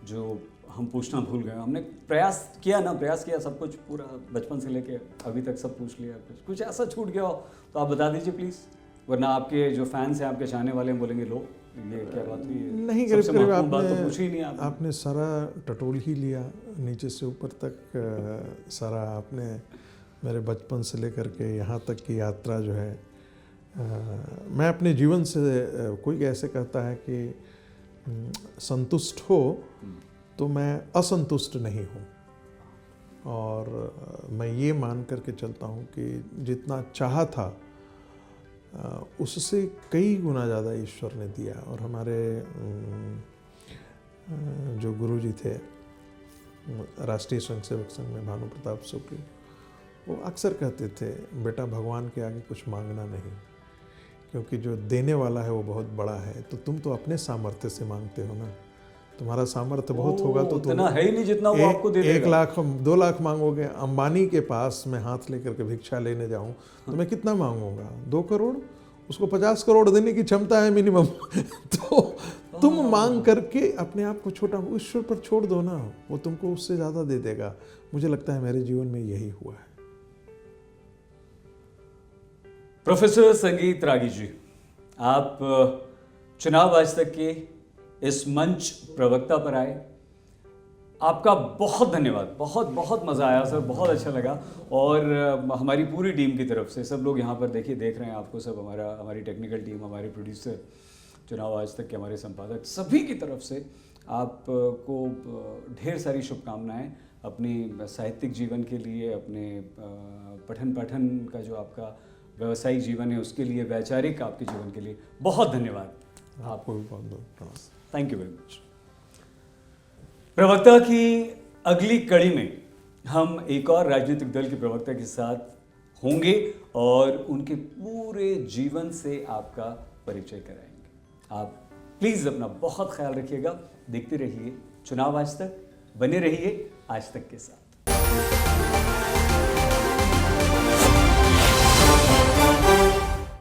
जो हम पूछना भूल गए? हमने प्रयास किया सब कुछ, पूरा बचपन से लेके अभी तक सब पूछ लिया, कुछ ऐसा छूट गया हो तो आप बता दीजिए प्लीज़, वरना आपके जो फैंस हैं, आपके चाहने वाले हैं, बोलेंगे लो ये क्या बात हुई है? नहीं, सबसे करीब महत्वपूर्ण बात तो पूछी ही नहीं आपने सारा टटोल ही लिया, नीचे से ऊपर तक सारा आपने मेरे बचपन से लेकर के यहाँ तक की यात्रा जो है, मैं अपने जीवन से, कोई ऐसे कहता है कि संतुष्ट हो तो मैं असंतुष्ट नहीं हूँ। और मैं ये मान करके चलता हूँ कि जितना चाहा था उससे कई गुना ज़्यादा ईश्वर ने दिया। और हमारे जो गुरुजी थे राष्ट्रीय स्वयंसेवक संघ में भानु प्रताप सुप्री, वो अक्सर कहते थे, बेटा भगवान के आगे कुछ मांगना नहीं, क्योंकि जो देने वाला है वो बहुत बड़ा है। तो तुम तो अपने सामर्थ्य से मांगते हो ना, तुम्हारा सामर्थ्य बहुत होगा तो तुम इतना है ही नहीं जितना वो आपको दे देगा। 1 लाख 2 लाख मांगोगे, अंबानी के पास मैं हाथ लेकर के भिक्षा लेने जाऊं तो मैं कितना मांगूंगा? 2 करोड़, उसको 50 करोड़ देने की क्षमता है मिनिमम। तो तुम मांग करके अपने आप को छोटा, ईश्वर पर छोड़ दो ना, वो तुमको उससे ज़्यादा दे देगा। मुझे लगता है मेरे जीवन में यही हुआ है। प्रोफेसर संगीत रागी जी, आप चुनाव आज तक के इस मंच प्रवक्ता पर आए, आपका बहुत धन्यवाद। बहुत बहुत मज़ा आया सर, बहुत अच्छा लगा। और हमारी पूरी टीम की तरफ से, सब लोग यहाँ पर देखिए देख रहे हैं आपको, सब हमारी टेक्निकल टीम, हमारे प्रोड्यूसर, चुनाव आज तक के हमारे संपादक, सभी की तरफ से आपको ढेर सारी शुभकामनाएं अपनी साहित्यिक जीवन के लिए, अपने पठन पाठन का जो आपका व्यावसायिक जीवन है उसके लिए, वैचारिक आपके जीवन के लिए बहुत धन्यवाद। आपको भी बहुत बहुत नमस्कार। Thank you very much. प्रवक्ता की अगली कड़ी में हम एक और राजनीतिक दल के प्रवक्ता के साथ होंगे और उनके पूरे जीवन से आपका परिचय कराएंगे। आप प्लीज़ अपना बहुत ख्याल रखिएगा। देखते रहिए चुनाव आज तक, बने रहिए आज तक के साथ।